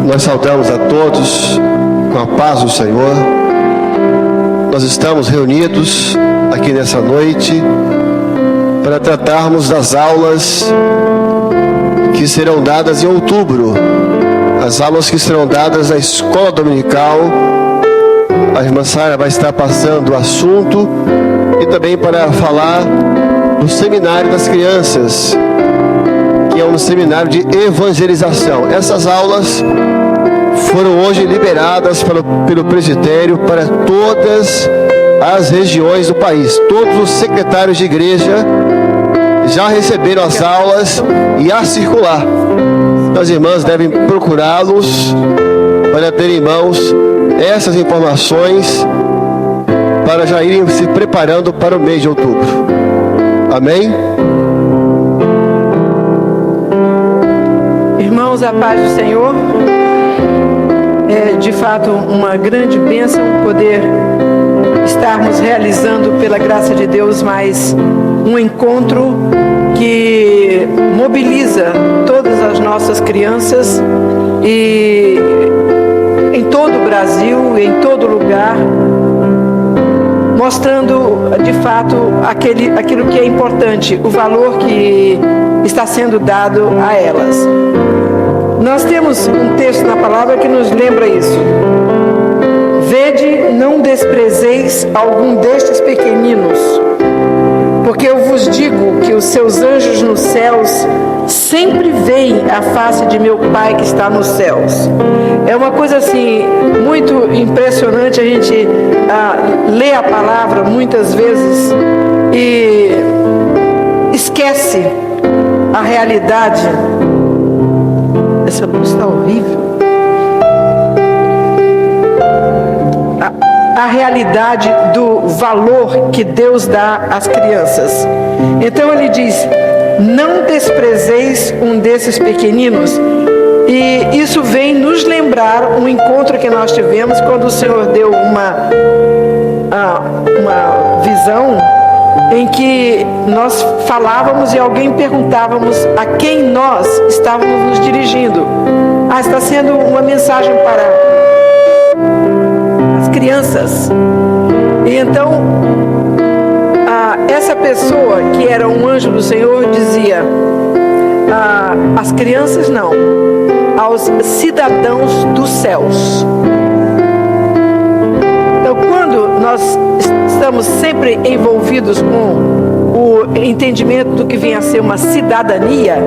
Nós saudamos a todos com a paz do Senhor. Nós estamos reunidos aqui nessa noite para tratarmos das aulas que serão dadas em outubro, as aulas que serão dadas na escola dominical. A irmã Sara vai estar passando o assunto e também para falar do seminário das crianças, que é um seminário de evangelização. Essas aulas foram hoje liberadas pelo presbitério para todas as regiões do país. Todos os secretários de igreja já receberam as aulas e a circular. As irmãs devem procurá-los para ter em mãos essas informações para já irem se preparando para o mês de outubro. Amém? Irmãos, a paz do Senhor. É de fato uma grande bênção poder estarmos realizando, pela graça de Deus, mais um encontro que mobiliza todas as nossas crianças e em todo o Brasil, em todo lugar, mostrando de fato aquilo que é importante, o valor que está sendo dado a elas. Nós temos um texto na palavra que nos lembra isso. Vede, não desprezeis algum destes pequeninos, porque eu vos digo que os seus anjos nos céus sempre veem a face de meu Pai que está nos céus. É uma coisa assim, muito impressionante. A gente lê a palavra muitas vezes e esquece a realidade. Essa luz está horrível. A realidade do valor que Deus dá às crianças. Então ele diz: não desprezeis um desses pequeninos. E isso vem nos lembrar um encontro que nós tivemos quando o Senhor deu uma visão em que nós falávamos e alguém perguntávamos a quem nós estávamos nos dirigindo. Está sendo uma mensagem para as crianças. E então, essa pessoa que era um anjo do Senhor dizia: as crianças não, aos cidadãos dos céus. Então, quando nós estamos sempre envolvidos com o entendimento do que vem a ser uma cidadania,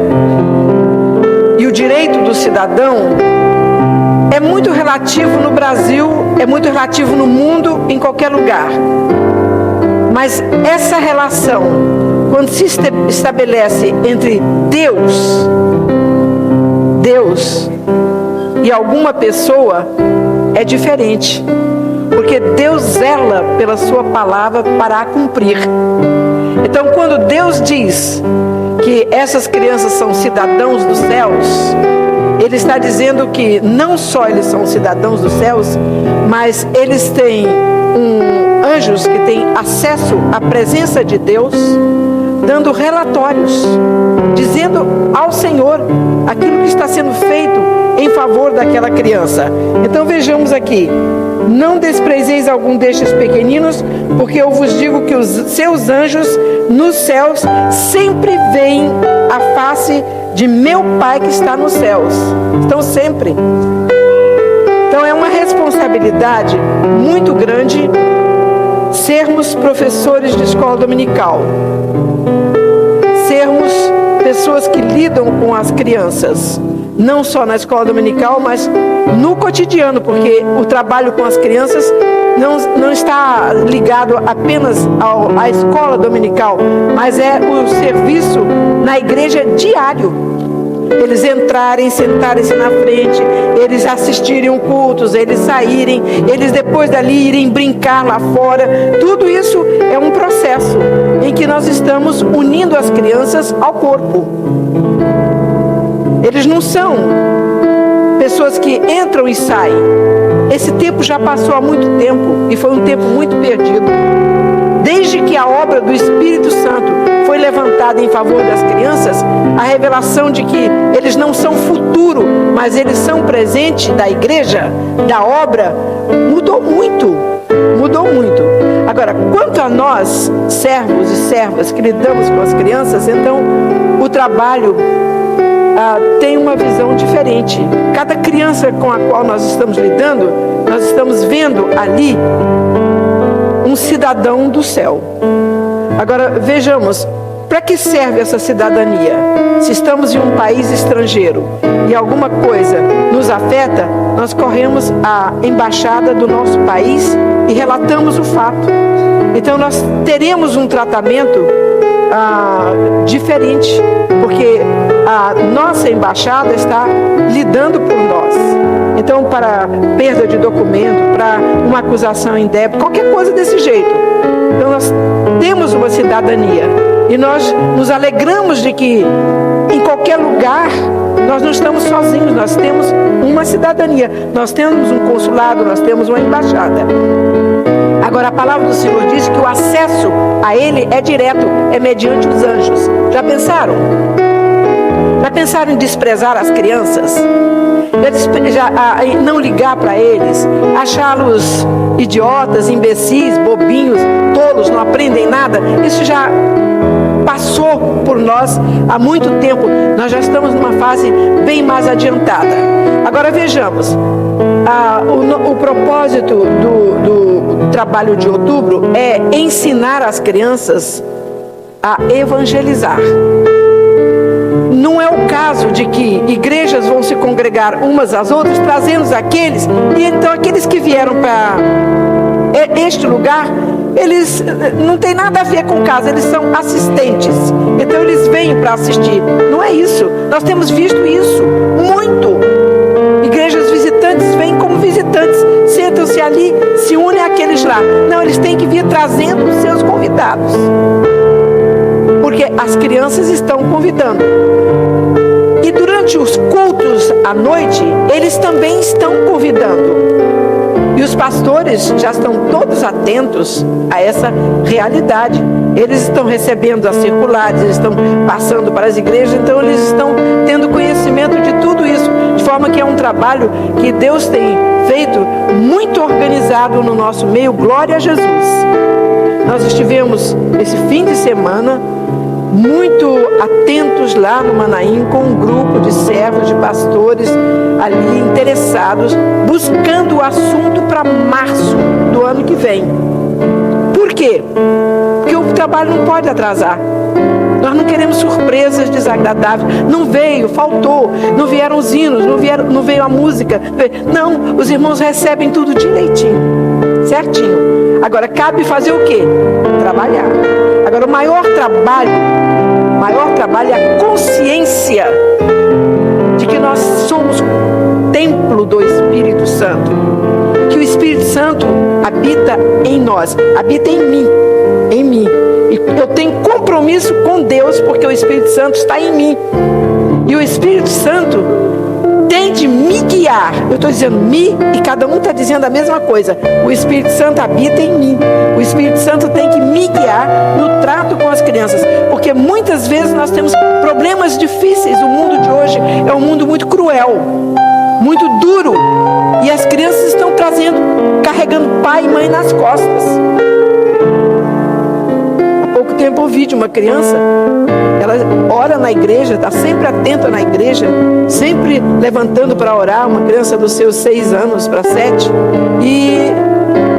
e o direito do cidadão é muito relativo no Brasil, é muito relativo no mundo, em qualquer lugar. Mas essa relação, quando se estabelece entre Deus e alguma pessoa, é diferente. Porque Deus zela pela sua palavra para a cumprir. Então, quando Deus diz que essas crianças são cidadãos dos céus, Ele está dizendo que não só eles são cidadãos dos céus, mas eles têm anjos que têm acesso à presença de Deus, dando relatórios, dizendo ao Senhor aquilo que está sendo feito em favor daquela criança. Então vejamos aqui: não desprezeis algum destes pequeninos, porque eu vos digo que os seus anjos nos céus sempre veem a face de meu Pai que está nos céus. Estão sempre. Então é uma responsabilidade muito grande sermos professores de escola dominical, sermos pessoas que lidam com as crianças, não só na escola dominical, mas no cotidiano, porque o trabalho com as crianças não está ligado apenas à escola dominical, mas é o serviço na igreja diário. Eles entrarem, sentarem-se na frente, eles assistirem cultos, eles saírem, eles depois dali irem brincar lá fora. Tudo isso é um processo em que nós estamos unindo as crianças ao corpo. Eles não são pessoas que entram e saem. Esse tempo já passou há muito tempo e foi um tempo muito perdido. Desde que a obra do Espírito Santo foi levantada em favor das crianças, a revelação de que eles não são futuro, mas eles são presente da igreja, da obra, mudou muito. Mudou muito. Agora, quanto a nós, servos e servas que lidamos com as crianças, então o trabalho tem uma visão diferente. Cada criança com a qual nós estamos lidando, nós estamos vendo ali um cidadão do céu. Agora, vejamos, para que serve essa cidadania? Se estamos em um país estrangeiro e alguma coisa nos afeta, nós corremos à embaixada do nosso país e relatamos o fato. Então nós teremos um tratamento diferente, porque a nossa embaixada está lidando por nós. Então, para perda de documento, para uma acusação em débito, qualquer coisa desse jeito. Então nós temos uma cidadania e nós nos alegramos de que em qualquer lugar nós não estamos sozinhos, nós temos uma cidadania, nós temos um consulado, nós temos uma embaixada. Agora, a palavra do Senhor diz que o acesso a Ele é direto, é mediante os anjos. Já pensaram? Já pensaram em desprezar as crianças? Não ligar para eles, achá-los idiotas, imbecis, bobinhos, tolos, não aprendem nada? Isso já passou por nós há muito tempo. Nós já estamos numa fase bem mais adiantada. Agora vejamos, o propósito do trabalho de outubro é ensinar as crianças a evangelizar. Não é o caso de que igrejas vão se congregar umas às outras, trazendo aqueles, e então aqueles que vieram para este lugar, eles não tem nada a ver com casa, eles são assistentes. Então eles vêm para assistir. Não é isso. Nós temos visto isso muito. Igrejas visitantes vêm como visitantes, sentam-se ali, se unem àqueles lá. Não, eles têm que vir trazendo os seus convidados, porque as crianças estão convidando. E durante os cultos à noite, eles também estão convidando. E os pastores já estão todos atentos a essa realidade. Eles estão recebendo as circulares, eles estão passando para as igrejas, então eles estão tendo conhecimento de tudo isso, de forma que é um trabalho que Deus tem feito muito organizado no nosso meio. Glória a Jesus. Nós estivemos esse fim de semana muito atentos lá no Manaim, com um grupo de servos, de pastores ali interessados, buscando o assunto para março do ano que vem. Por quê? Porque o trabalho não pode atrasar. Nós não queremos surpresas desagradáveis. Não veio, faltou, não vieram os hinos, não veio a música. Não, os irmãos recebem tudo direitinho, certinho. Agora cabe fazer o quê? Trabalhar. Agora o maior trabalho é a consciência de que nós somos templo do Espírito Santo, que o Espírito Santo habita em nós, habita em mim. E eu tenho compromisso com Deus, porque o Espírito Santo está em mim. E o Espírito Santo tem de me guiar. Eu estou dizendo me, e cada um está dizendo a mesma coisa. O Espírito Santo habita em mim. O Espírito Santo tem que me guiar no trato com as crianças, porque muitas vezes nós temos problemas difíceis. O mundo de hoje é um mundo muito cruel, muito duro, e as crianças estão carregando pai e mãe nas costas. Há pouco tempo eu ouvi de uma criança, ela ora na igreja, está sempre atenta na igreja, sempre levantando para orar, uma criança dos seus 6 anos para 7, e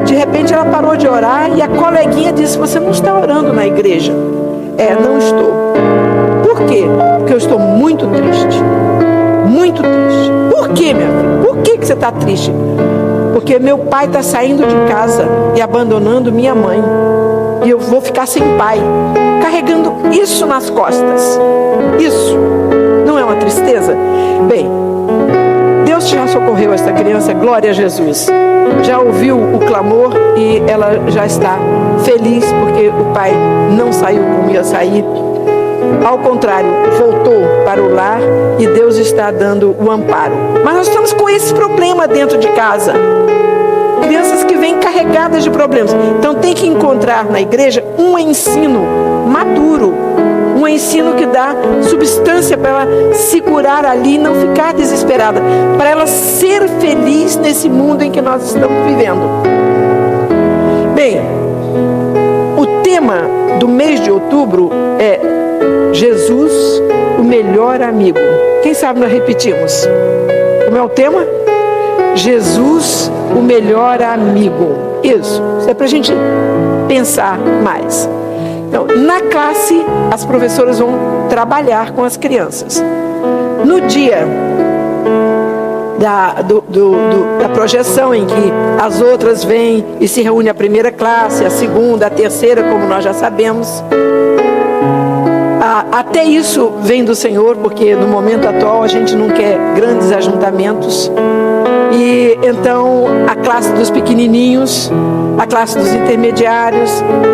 de repente ela parou de orar e a coleguinha disse: você não está orando na igreja? Não estou. Por quê? Porque eu estou muito triste. Muito triste. Por quê, minha filha? Por que você está triste? Porque meu pai está saindo de casa e abandonando minha mãe. E eu vou ficar sem pai. Carregando isso nas costas. Isso não é uma tristeza? Bem, Deus já socorreu esta criança, glória a Jesus. Já ouviu o clamor e ela já está feliz porque o pai não saiu como ia sair. Ao contrário, voltou para o lar e Deus está dando o amparo. Mas nós estamos com esse problema dentro de casa. Crianças que vêm carregadas de problemas. Então tem que encontrar na igreja um ensino maduro, um ensino que dá substância para ela segurar ali e não ficar desesperada, para ela ser feliz nesse mundo em que nós estamos vivendo. Bem, o tema do mês de outubro é Jesus, o melhor amigo. Quem sabe nós repetimos? Como é o tema? Jesus, o melhor amigo. Isso é para a gente pensar mais. Então, na classe, as professoras vão trabalhar com as crianças. No dia da projeção, em que as outras vêm e se reúne a primeira classe, a segunda, a terceira, como nós já sabemos. Até isso vem do Senhor, porque no momento atual a gente não quer grandes ajuntamentos. E então a classe dos pequenininhos, a classe dos intermediários,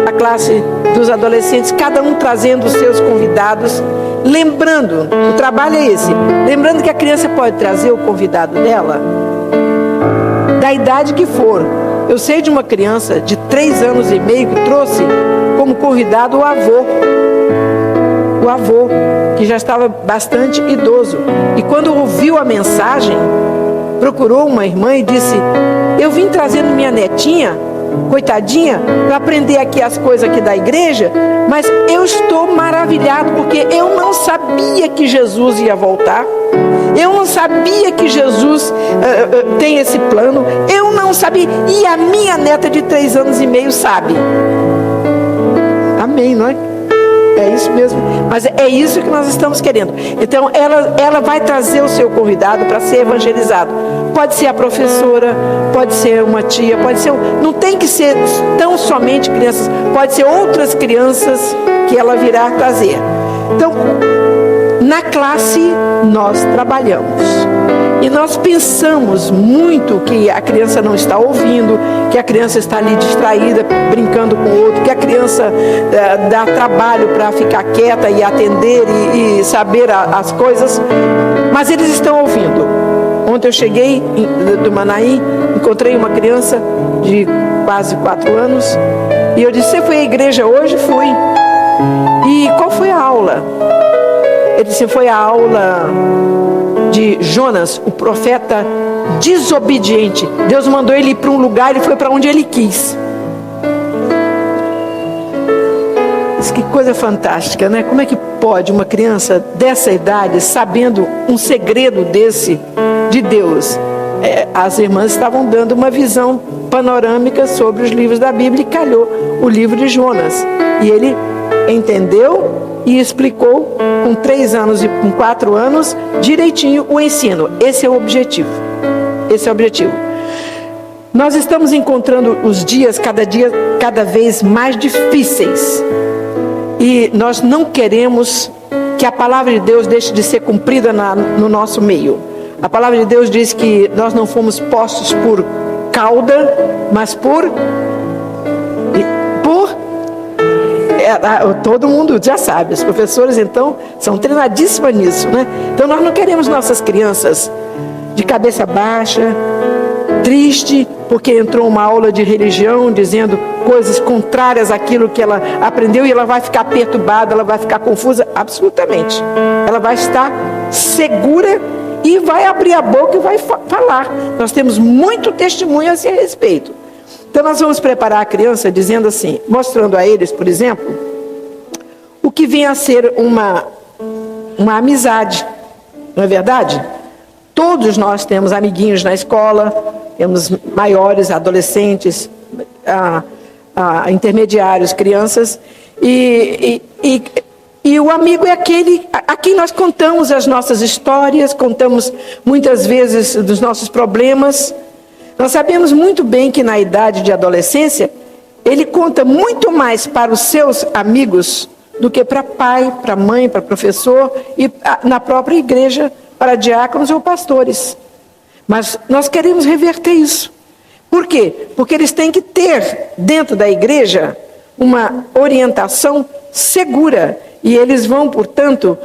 a classe dos adolescentes, cada um trazendo os seus convidados, lembrando, o trabalho é esse, lembrando que a criança pode trazer o convidado dela, da idade que for. Eu sei de uma criança de 3 anos e meio que trouxe como convidado o avô, que já estava bastante idoso. E quando ouviu a mensagem, procurou uma irmã e disse: eu vim trazendo minha netinha, coitadinha, para aprender aqui as coisas aqui da igreja, mas eu estou maravilhado, porque eu não sabia que Jesus ia voltar. Eu não sabia que Jesus tem esse plano. Eu não sabia. E a minha neta de 3 anos e meio sabe. Amém, não é? É isso mesmo, mas é isso que nós estamos querendo. Então ela vai trazer o seu convidado para ser evangelizado. Pode ser a professora, pode ser uma tia, pode ser, não tem que ser tão somente crianças, pode ser outras crianças que ela virá trazer. Então, na classe nós trabalhamos e nós pensamos muito que a criança não está ouvindo, que a criança está ali distraída, brincando com o outro, que a criança dá trabalho para ficar quieta e atender e saber as coisas, mas eles estão ouvindo. Ontem eu cheguei do Manaim, encontrei uma criança de quase 4 anos e eu disse: você foi à igreja hoje? Fui. E qual foi a aula? Ele disse: foi a aula de Jonas, o profeta desobediente. Deus mandou ele ir para um lugar, ele foi para onde ele quis. Que coisa fantástica, né? Como é que pode uma criança dessa idade, sabendo um segredo desse de Deus? As irmãs estavam dando uma visão panorâmica sobre os livros da Bíblia e calhou o livro de Jonas. E ele entendeu e explicou com 3 anos e com 4 anos direitinho o ensino. Esse é o objetivo. Esse é o objetivo. Nós estamos encontrando os dias cada vez mais difíceis. E nós não queremos que a palavra de Deus deixe de ser cumprida no nosso meio. A palavra de Deus diz que nós não fomos postos por cauda, mas por todo mundo já sabe, os professores então são treinadíssimos nisso, né? Então nós não queremos nossas crianças de cabeça baixa, triste, porque entrou uma aula de religião dizendo coisas contrárias àquilo que ela aprendeu e ela vai ficar perturbada, ela vai ficar confusa. Absolutamente. Ela vai estar segura e vai abrir a boca e vai falar. Nós temos muito testemunho a esse respeito. Então nós vamos preparar a criança dizendo assim, mostrando a eles, por exemplo, o que vem a ser uma amizade. Não é verdade? Todos nós temos amiguinhos na escola, temos maiores, adolescentes, intermediários, crianças, e o amigo é aquele a quem nós contamos as nossas histórias, contamos muitas vezes dos nossos problemas. Nós sabemos muito bem que na idade de adolescência, ele conta muito mais para os seus amigos do que para pai, para mãe, para professor e na própria igreja, para diáconos ou pastores. Mas nós queremos reverter isso. Por quê? Porque eles têm que ter dentro da igreja uma orientação segura. E eles vão, portanto,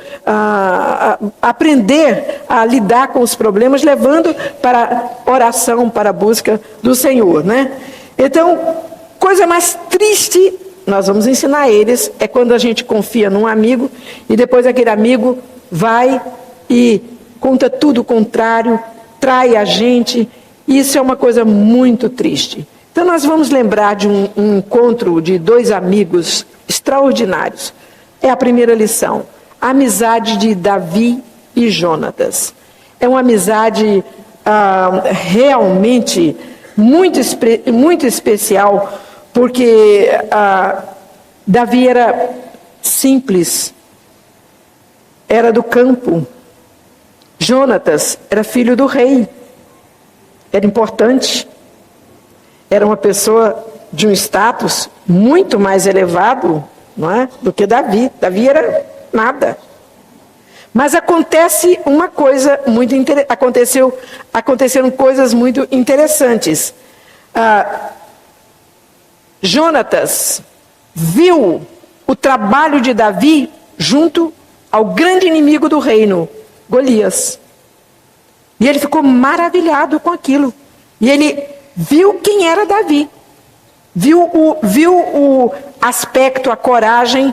aprender a lidar com os problemas, levando para oração, para a busca do Senhor, né? Então, coisa mais triste nós vamos ensinar eles é quando a gente confia num amigo e depois aquele amigo vai e conta tudo o contrário, trai a gente. Isso é uma coisa muito triste. Então nós vamos lembrar de um encontro de dois amigos extraordinários. É a primeira lição, a amizade de Davi e Jonatas. É uma amizade realmente muito especial, porque Davi era simples, era do campo. Jonatas era filho do rei, era importante, era uma pessoa de um status muito mais elevado, não é, do que Davi. Davi era nada. Mas acontece uma coisa muito aconteceram coisas muito interessantes. Jonatas viu o trabalho de Davi junto ao grande inimigo do reino, Golias. E ele ficou maravilhado com aquilo. E ele viu quem era Davi. Viu o aspecto, a coragem,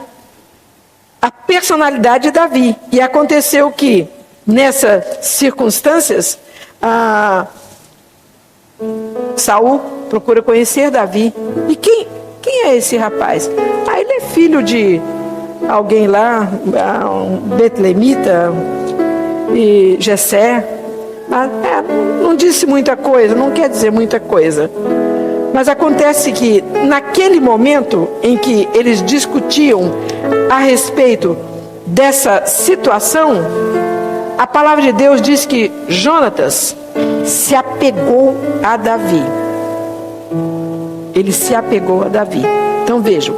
a personalidade de Davi. E aconteceu que, nessas circunstâncias, Saul procura conhecer Davi. E quem é esse rapaz? Ele é filho de alguém lá, um betlemita, e Jessé. Não disse muita coisa, não quer dizer muita coisa. Mas acontece que, naquele momento em que eles discutiam a respeito dessa situação, a palavra de Deus diz que Jonatas se apegou a Davi. Ele se apegou a Davi. Então vejam,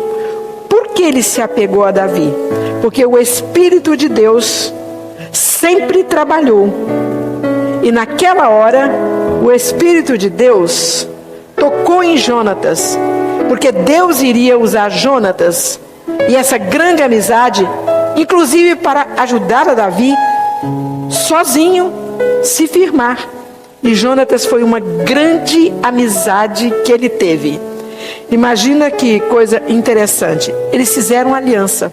por que ele se apegou a Davi? Porque o Espírito de Deus sempre trabalhou. E naquela hora, o Espírito de Deus tocou em Jonatas, porque Deus iria usar Jonatas e essa grande amizade, inclusive para ajudar a Davi sozinho se firmar. E Jonatas foi uma grande amizade que ele teve. Imagina que coisa interessante. Eles fizeram uma aliança.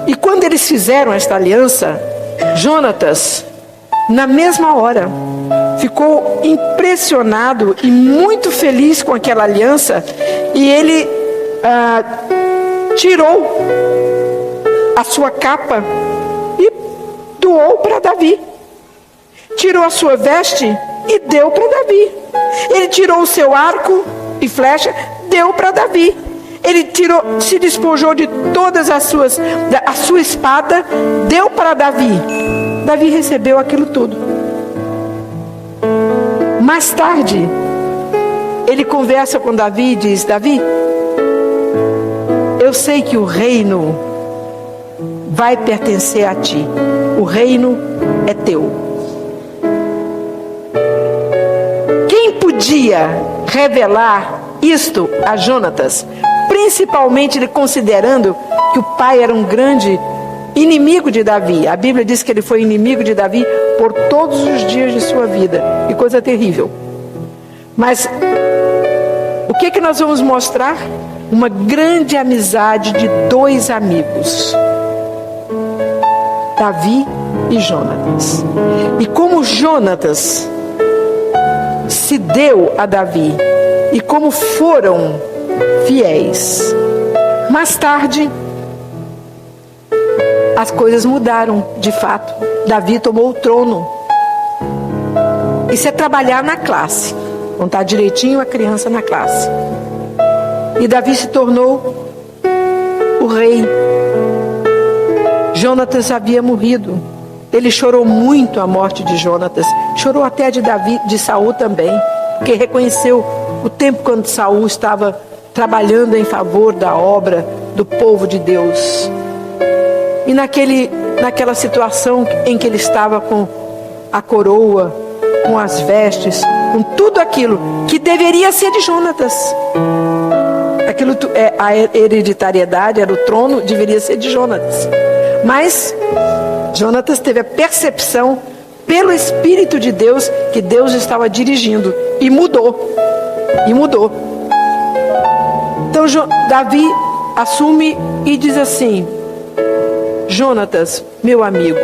E quando eles fizeram esta aliança, Jonatas, na mesma hora, ficou impressionado e muito feliz com aquela aliança. E ele tirou a sua capa e doou para Davi. Tirou a sua veste e deu para Davi. Ele tirou o seu arco e flecha, deu para Davi. Ele se despojou de todas a sua espada, deu para Davi. Davi recebeu aquilo tudo. Mais tarde, ele conversa com Davi e diz: Davi, eu sei que o reino vai pertencer a ti. O reino é teu. Quem podia revelar isto a Jonatas, principalmente ele considerando que o pai era um grande inimigo de Davi? A Bíblia diz que ele foi inimigo de Davi por todos os dias de sua vida. Que coisa terrível. Mas o que nós vamos mostrar? Uma grande amizade de dois amigos, Davi e Jonatas. E como Jonatas se deu a Davi e como foram fiéis. Mais tarde, as coisas mudaram, de fato. Davi tomou o trono. Isso é trabalhar na classe, contar direitinho a criança na classe. E Davi se tornou o rei. Jonatas havia morrido. Ele chorou muito a morte de Jonatas. Chorou até de Saul também, porque reconheceu o tempo quando Saul estava trabalhando em favor da obra do povo de Deus. E naquela situação em que ele estava com a coroa, com as vestes, com tudo aquilo que deveria ser de Jonatas. A hereditariedade, era o trono, deveria ser de Jonatas. Mas Jonatas teve a percepção pelo Espírito de Deus que Deus estava dirigindo e mudou. Então Davi assume e diz assim: Jonatas, meu amigo,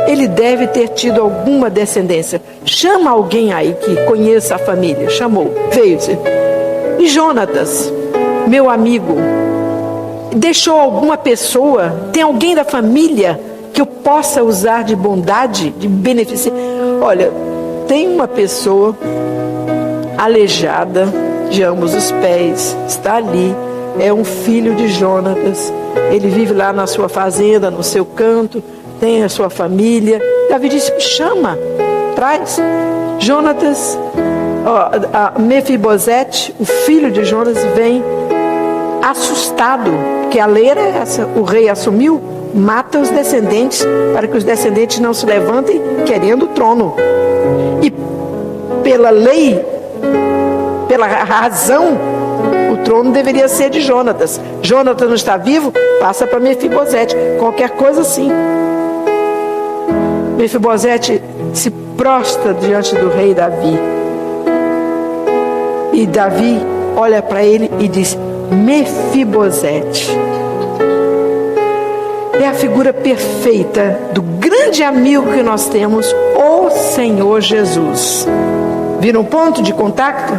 ele deve ter tido alguma descendência. Chama alguém aí que conheça a família. Chamou, veio dizer. E Jonatas, meu amigo, deixou alguma pessoa, tem alguém da família que eu possa usar de bondade, de benefício? Olha, tem uma pessoa aleijada de ambos os pés, está ali, é um filho de Jonatas, ele vive lá na sua fazenda, no seu canto, tem a sua família. Davi disse: chama, traz. Jonatas, Mefibosete, o filho de Jonatas, vem assustado, porque a lei era essa: o rei assumiu, mata os descendentes, para que os descendentes não se levantem querendo o trono. E pela lei, pela razão, o trono deveria ser de Jonatas. Jonatas não está vivo, passa para Mefibosete, qualquer coisa assim. Mefibosete se prostra diante do rei Davi. E Davi olha para ele e diz: Mefibosete. É a figura perfeita do grande amigo que nós temos, o Senhor Jesus. Viram um ponto de contato?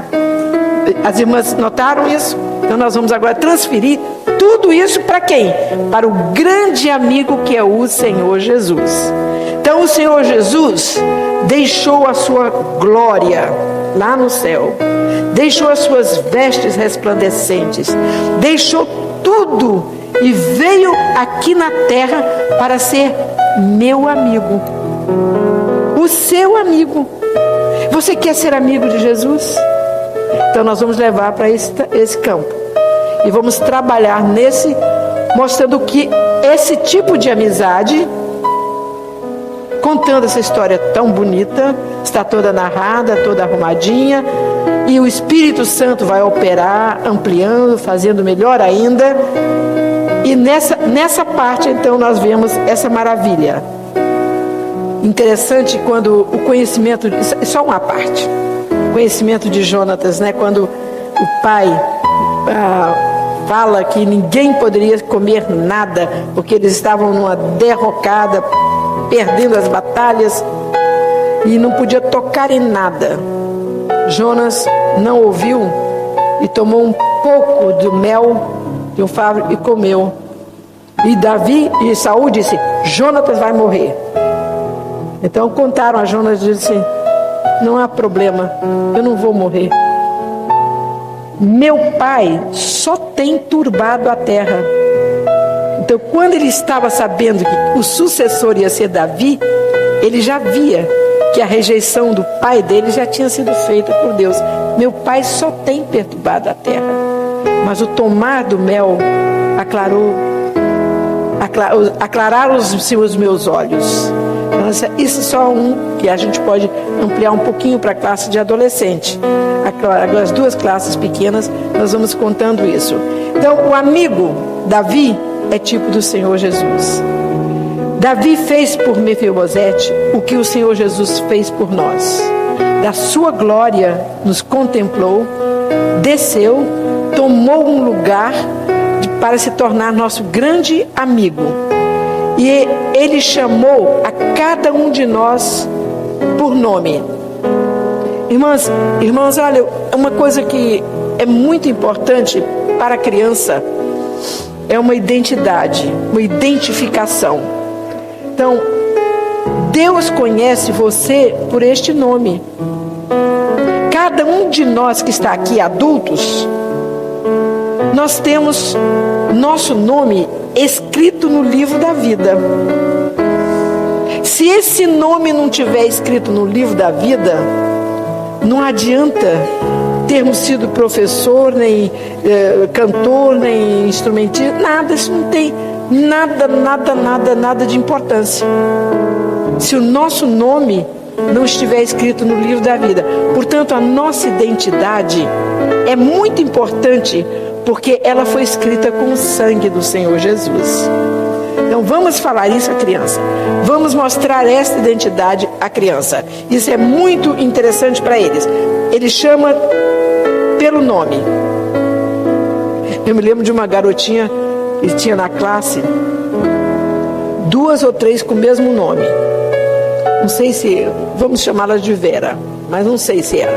As irmãs notaram isso? Então nós vamos agora transferir tudo isso para quem? Para o grande amigo que é o Senhor Jesus. Então o Senhor Jesus deixou a sua glória lá no céu, deixou as suas vestes resplandecentes, deixou tudo e veio aqui na terra para ser meu amigo, o seu amigo. Você quer ser amigo de Jesus? Então nós vamos levar para esse campo e vamos trabalhar nesse, mostrando que esse tipo de amizade, contando essa história tão bonita, está toda narrada, toda arrumadinha, e o Espírito Santo vai operar, ampliando, fazendo melhor ainda. E nessa parte, então, nós vemos essa maravilha. Interessante quando o conhecimento, só uma parte, o conhecimento de Jonatas, né? Quando o pai fala que ninguém poderia comer nada, porque eles estavam numa derrocada, perdendo as batalhas, e não podia tocar em nada. Jonas não ouviu e tomou um pouco do mel de um favo e comeu. E Davi e Saul disse: Jonatas vai morrer. Então contaram a Jonas e disse: não há problema, eu não vou morrer. Meu pai só tem turbado a terra. Então, quando ele estava sabendo que o sucessor ia ser Davi, ele já via que a rejeição do pai dele já tinha sido feita por Deus. Meu pai só tem perturbado a terra, mas o tomar do mel aclararam os meus olhos. Isso é só um que a gente pode ampliar um pouquinho para a classe de adolescente. As duas classes pequenas, nós vamos contando isso. Então, o amigo Davi é tipo do Senhor Jesus. Davi fez por Mefibosete o que o Senhor Jesus fez por nós. Da sua glória nos contemplou, desceu, tomou um lugar para se tornar nosso grande amigo. E ele chamou a cada um de nós por nome. Irmãs, olha, uma coisa que é muito importante para a criança é uma identidade, uma identificação. Então, Deus conhece você por este nome. Cada um de nós que está aqui, adultos, nós temos nosso nome escrito no livro da vida. Se esse nome não tiver escrito no livro da vida, não adianta termos sido professor, nem cantor, nem instrumentista, nada, isso não tem nada de importância. Se o nosso nome não estiver escrito no livro da vida. Portanto, a nossa identidade é muito importante, porque ela foi escrita com o sangue do Senhor Jesus. Então vamos falar isso à criança. Vamos mostrar esta identidade à criança. Isso é muito interessante para eles. Ele chama pelo nome. Eu me lembro de uma garotinha que tinha na classe 2 ou 3 com o mesmo nome. Não sei se, vamos chamá-la de Vera, mas não sei se era.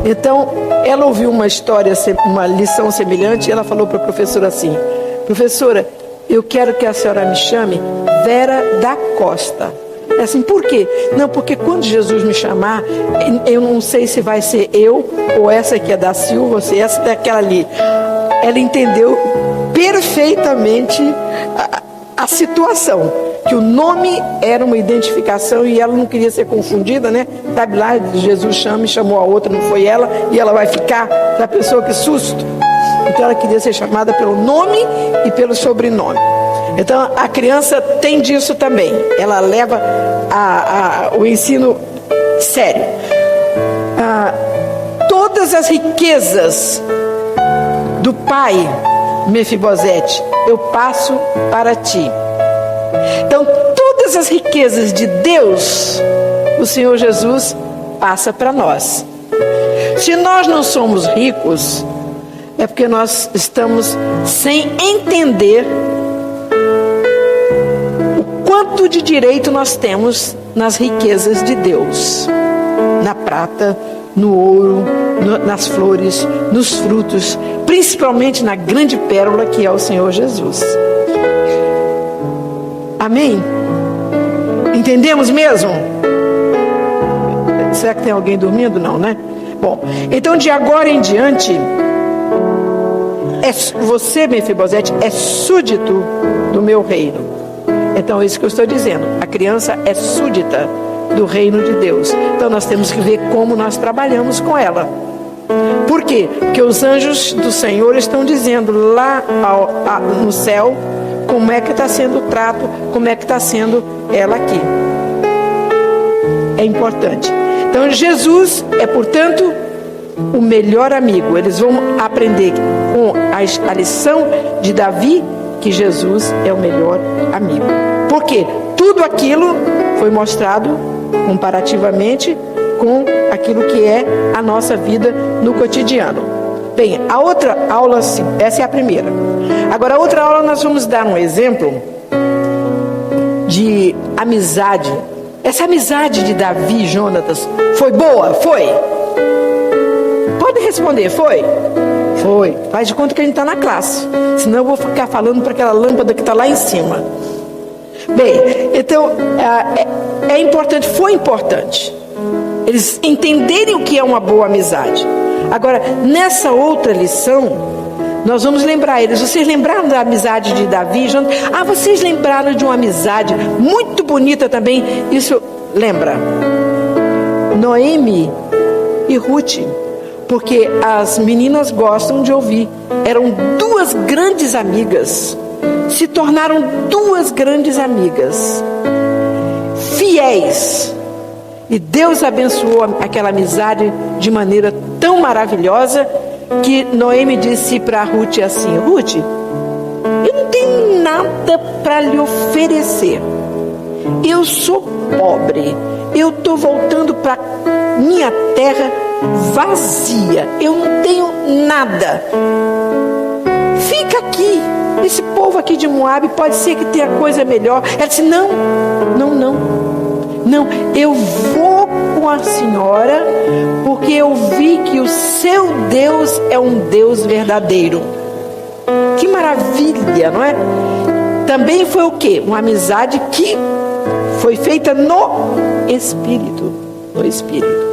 Então, ela ouviu uma história, uma lição semelhante, e ela falou para a professora assim: professora, eu quero que a senhora me chame Vera da Costa. É assim, por quê? Não, porque quando Jesus me chamar, eu não sei se vai ser eu, ou essa aqui é da Silva, ou se essa é daquela ali. Ela entendeu perfeitamente a situação, que o nome era uma identificação e ela não queria ser confundida, né? Sabe lá, Jesus chama e chamou a outra, não foi ela, e ela vai ficar, a pessoa, que susto. Então ela queria ser chamada pelo nome e pelo sobrenome. Então a criança tem disso também, ela leva o ensino sério. Todas as riquezas do pai Mefibosete eu passo para ti. Então todas as riquezas de Deus o Senhor Jesus passa para nós. Se nós não somos ricos, é porque nós estamos sem entender o quanto de direito nós temos nas riquezas de Deus, na prata, no ouro, nas flores, nos frutos, principalmente na grande pérola que é o Senhor Jesus. Amém? Entendemos mesmo? Será que tem alguém dormindo? Não, né? Bom, então de agora em diante, você, Mefibosete, é súdito do meu reino. Então é isso que eu estou dizendo. A criança é súdita do reino de Deus. Então nós temos que ver como nós trabalhamos com ela. Por quê? Porque os anjos do Senhor estão dizendo lá no céu como é que está sendo o trato, como é que está sendo ela aqui. É importante. Então Jesus é, portanto, o melhor amigo. Eles vão aprender com a lição de Davi que Jesus é o melhor amigo. Por quê? Tudo aquilo foi mostrado comparativamente com aquilo que é a nossa vida no cotidiano. Bem, a outra aula, essa é a primeira. Agora, a outra aula nós vamos dar um exemplo de amizade. Essa amizade de Davi e Jonatas foi boa? Foi? Pode responder, foi? Foi. Faz de conta que a gente está na classe. Senão eu vou ficar falando para aquela lâmpada que está lá em cima. Bem, então, é importante, foi importante eles entenderem o que é uma boa amizade. Agora, nessa outra lição, nós vamos lembrar eles. Vocês lembraram da amizade de Davi? Vocês lembraram de uma amizade muito bonita também? Isso, lembra? Noemi e Ruth. Porque as meninas gostam de ouvir. Eram 2 grandes amigas. Se tornaram 2 grandes amigas. Fiéis. E Deus abençoou aquela amizade de maneira tão maravilhosa que Noemi disse para Ruth assim: Ruth, eu não tenho nada para lhe oferecer. Eu sou pobre. Eu estou voltando para minha terra vazia. Eu não tenho nada. Fica aqui. Esse povo aqui de Moabe pode ser que tenha coisa melhor. Ela disse: não, eu vou com a senhora porque eu vi que o seu Deus é um Deus verdadeiro. Que maravilha, não é? Também foi o quê? Uma amizade que foi feita no Espírito. No Espírito.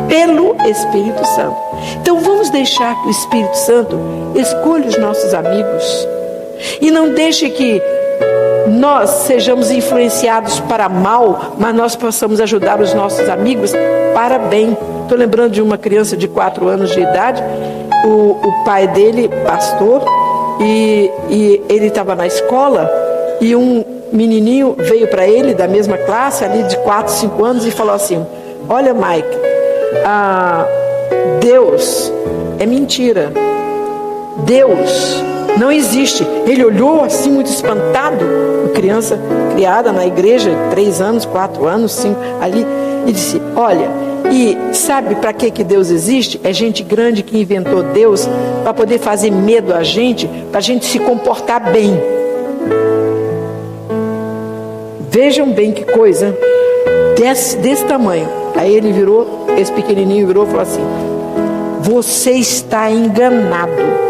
Pelo Espírito Santo. Então vamos deixar que o Espírito Santo escolha os nossos amigos. E não deixe que nós sejamos influenciados para mal, mas nós possamos ajudar os nossos amigos para bem. Estou lembrando de uma criança de 4 anos de idade, o pai dele, pastor, e ele estava na escola, e um menininho veio para ele, da mesma classe, ali de 4, 5 anos, e falou assim: olha, Mike, Deus é mentira. Deus não existe. Ele olhou assim muito espantado, uma criança criada na igreja, 3 anos, 4 anos, 5, ali. e disse: olha, e sabe para que Deus existe? É gente grande que inventou Deus para poder fazer medo a gente, para a gente se comportar bem. Vejam bem que coisa desse tamanho. Aí ele virou, esse pequenininho virou e falou assim: você está enganado.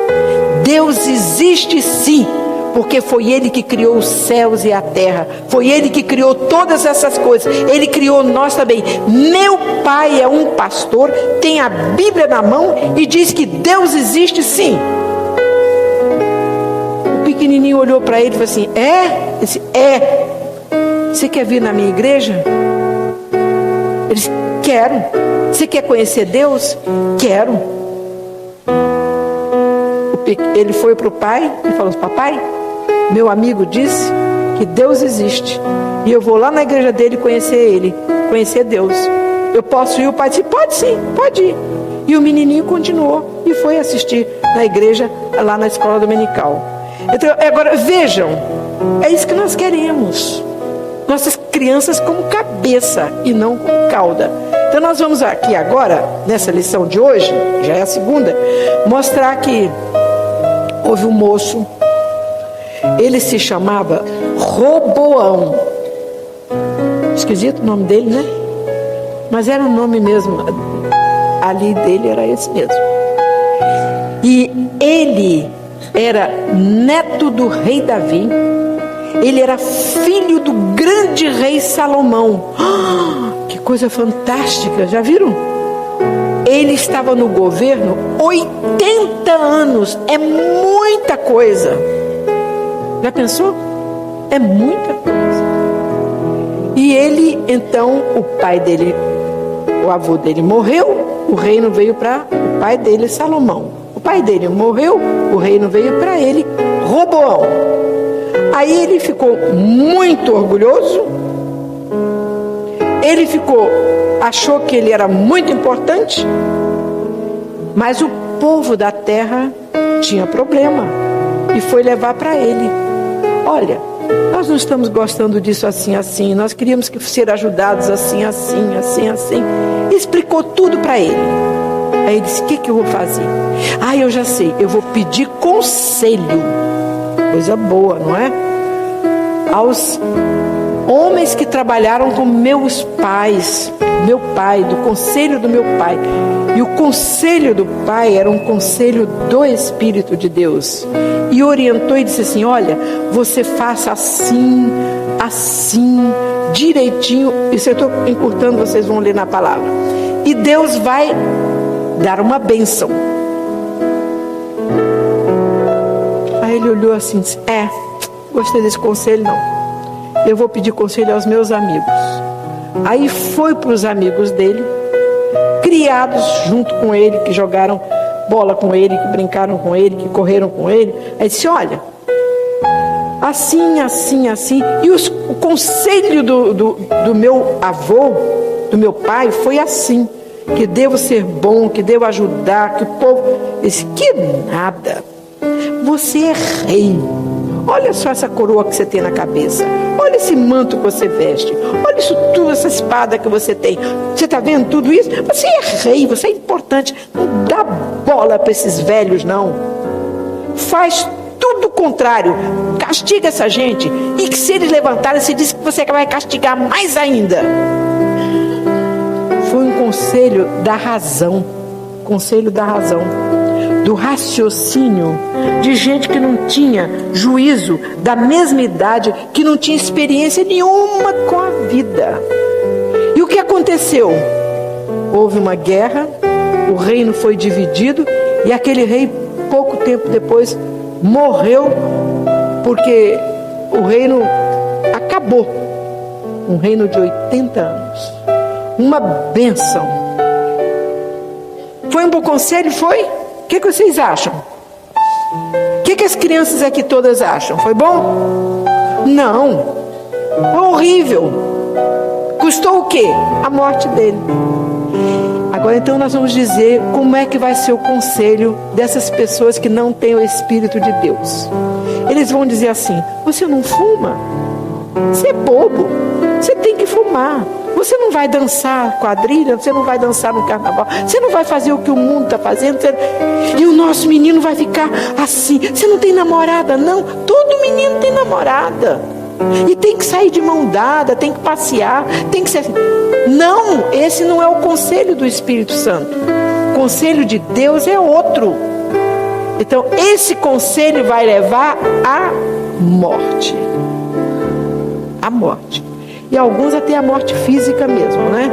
Deus existe sim, porque foi Ele que criou os céus e a terra. Foi Ele que criou todas essas coisas. Ele criou nós também. Meu pai é um pastor, tem a Bíblia na mão e diz que Deus existe sim. O pequenininho olhou para ele e falou assim: é? Ele disse: é. Você quer vir na minha igreja? Ele disse: quero. Você quer conhecer Deus? Quero. Ele foi para o pai e falou: papai, meu amigo disse que Deus existe e eu vou lá na igreja dele conhecer ele, conhecer Deus. Eu posso ir? O pai disse: pode sim, pode ir. E o menininho continuou e foi assistir na igreja, lá na escola dominical. Então, agora vejam, é isso que nós queremos. Nossas crianças como cabeça e não como cauda. Então nós vamos aqui agora, nessa lição de hoje, já é a segunda, mostrar que houve um moço, ele se chamava Roboão. Esquisito o nome dele, né? Mas era o nome mesmo, ali dele era esse mesmo. E ele era neto do rei Davi. Ele era filho do grande rei Salomão. Que coisa fantástica, já viram? Ele estava no governo 80 anos, é muita coisa. Já pensou? É muita coisa. E ele, então, o pai dele, o avô dele morreu, o reino veio para o pai dele, Salomão. O pai dele morreu, o reino veio para ele, Roboão. Aí ele ficou muito orgulhoso, ele achou que ele era muito importante, mas o povo da terra tinha problema e foi levar para ele: olha, nós não estamos gostando disso assim, assim, nós queríamos ser ajudados assim, assim, assim, assim. E explicou tudo para ele. Aí ele disse: o que eu vou fazer? Ah, eu já sei, eu vou pedir conselho. Coisa boa, não é? Aos homens que trabalharam com meus pais, meu pai, do conselho do meu pai. E o conselho do pai era um conselho do Espírito de Deus. E orientou e disse assim: olha, você faça assim, assim, direitinho. Isso eu estou encurtando, vocês vão ler na palavra. E Deus vai dar uma bênção. Aí ele olhou assim e disse: gostei desse conselho não. Eu vou pedir conselho aos meus amigos. Aí foi para os amigos dele, criados junto com ele, que jogaram bola com ele, que brincaram com ele, que correram com ele. Aí disse: olha, assim, assim, assim. E o conselho do meu avô, do meu pai, foi assim: que devo ser bom, que devo ajudar, que o povo... Ele disse: que nada, você é rei. Olha só essa coroa que você tem na cabeça. Olha esse manto que você veste. Olha isso tudo, essa espada que você tem. Você está vendo tudo isso? Você é rei, você é importante. Não dá bola para esses velhos, não. Faz tudo o contrário. Castiga essa gente. E que se eles levantarem, você diz que você vai castigar mais ainda. Foi um conselho da razão. Conselho da razão. Do raciocínio de gente que não tinha juízo, da mesma idade, que não tinha experiência nenhuma com a vida. E o que aconteceu? Houve uma guerra, o reino foi dividido e aquele rei, pouco tempo depois, morreu, porque o reino acabou. Um reino de 80 anos. Uma bênção. Foi um bom conselho? Foi? O que vocês acham? O que as crianças aqui todas acham? Foi bom? Não. Foi horrível. Custou o quê? A morte dele. Agora então nós vamos dizer como é que vai ser o conselho dessas pessoas que não têm o Espírito de Deus. Eles vão dizer assim: você não fuma? Você é bobo. Você tem que fumar. você não vai dançar quadrilha, você não vai dançar no carnaval, você não vai fazer o que o mundo está fazendo, e o nosso menino vai ficar assim. Você não tem namorada, não? Todo menino tem namorada. E tem que sair de mão dada, tem que passear, tem que ser assim. Não, esse não é o conselho do Espírito Santo. O conselho de Deus é outro. Então, esse conselho vai levar à morte. A morte. E alguns até a morte física mesmo, né?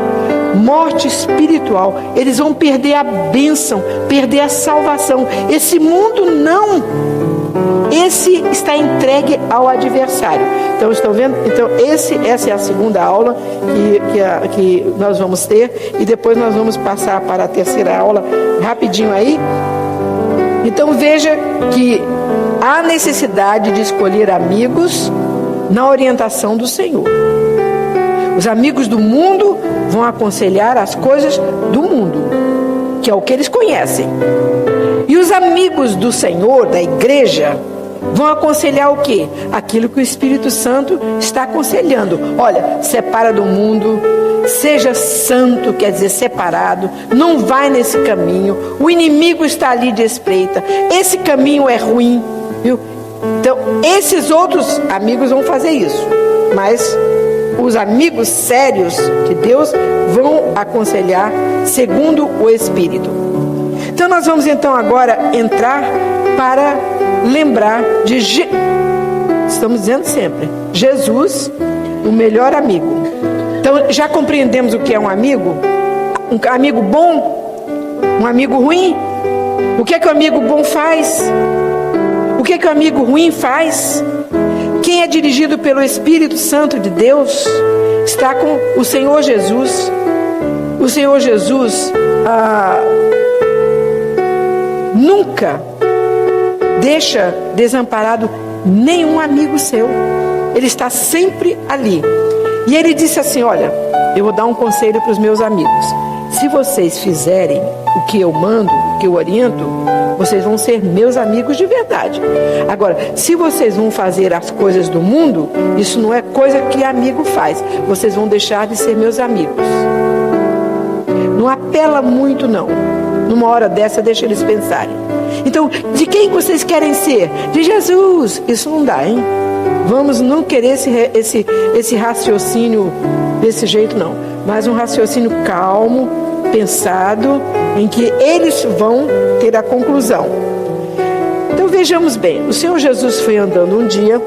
Morte espiritual. Eles vão perder a bênção, perder a salvação. Esse mundo não. Esse está entregue ao adversário. Então, estão vendo? Então, essa é a segunda aula que nós vamos ter. E depois nós vamos passar para a terceira aula rapidinho aí. Então, veja que há necessidade de escolher amigos na orientação do Senhor. Os amigos do mundo vão aconselhar as coisas do mundo, que é o que eles conhecem. E os amigos do Senhor, da igreja, vão aconselhar o quê? Aquilo que o Espírito Santo está aconselhando. Olha, separa do mundo, seja santo, quer dizer separado, não vai nesse caminho, o inimigo está ali de espreita, esse caminho é ruim, viu? Então, esses outros amigos vão fazer isso, mas os amigos sérios de Deus vão aconselhar segundo o Espírito. Então, nós vamos então agora entrar para lembrar de estamos dizendo sempre, Jesus, o melhor amigo. Então, já compreendemos o que é um amigo? Um amigo bom? Um amigo ruim? O que é que o amigo bom faz? O que é que o amigo ruim faz? Quem é dirigido pelo Espírito Santo de Deus está com o Senhor Jesus. O Senhor Jesus nunca deixa desamparado nenhum amigo seu. Ele está sempre ali. E ele disse assim: olha, eu vou dar um conselho para os meus amigos. Se vocês fizerem o que eu mando, o que eu oriento, vocês vão ser meus amigos de verdade. Agora, se vocês vão fazer as coisas do mundo, isso não é coisa que amigo faz. Vocês vão deixar de ser meus amigos. Não apela muito, não. Numa hora dessa, deixa eles pensarem. Então, de quem vocês querem ser? De Jesus. Isso não dá, hein? Vamos não querer esse raciocínio desse jeito, não. Mas um raciocínio calmo, pensado, em que eles vão ter a conclusão. Então, vejamos bem. O Senhor Jesus foi andando um dia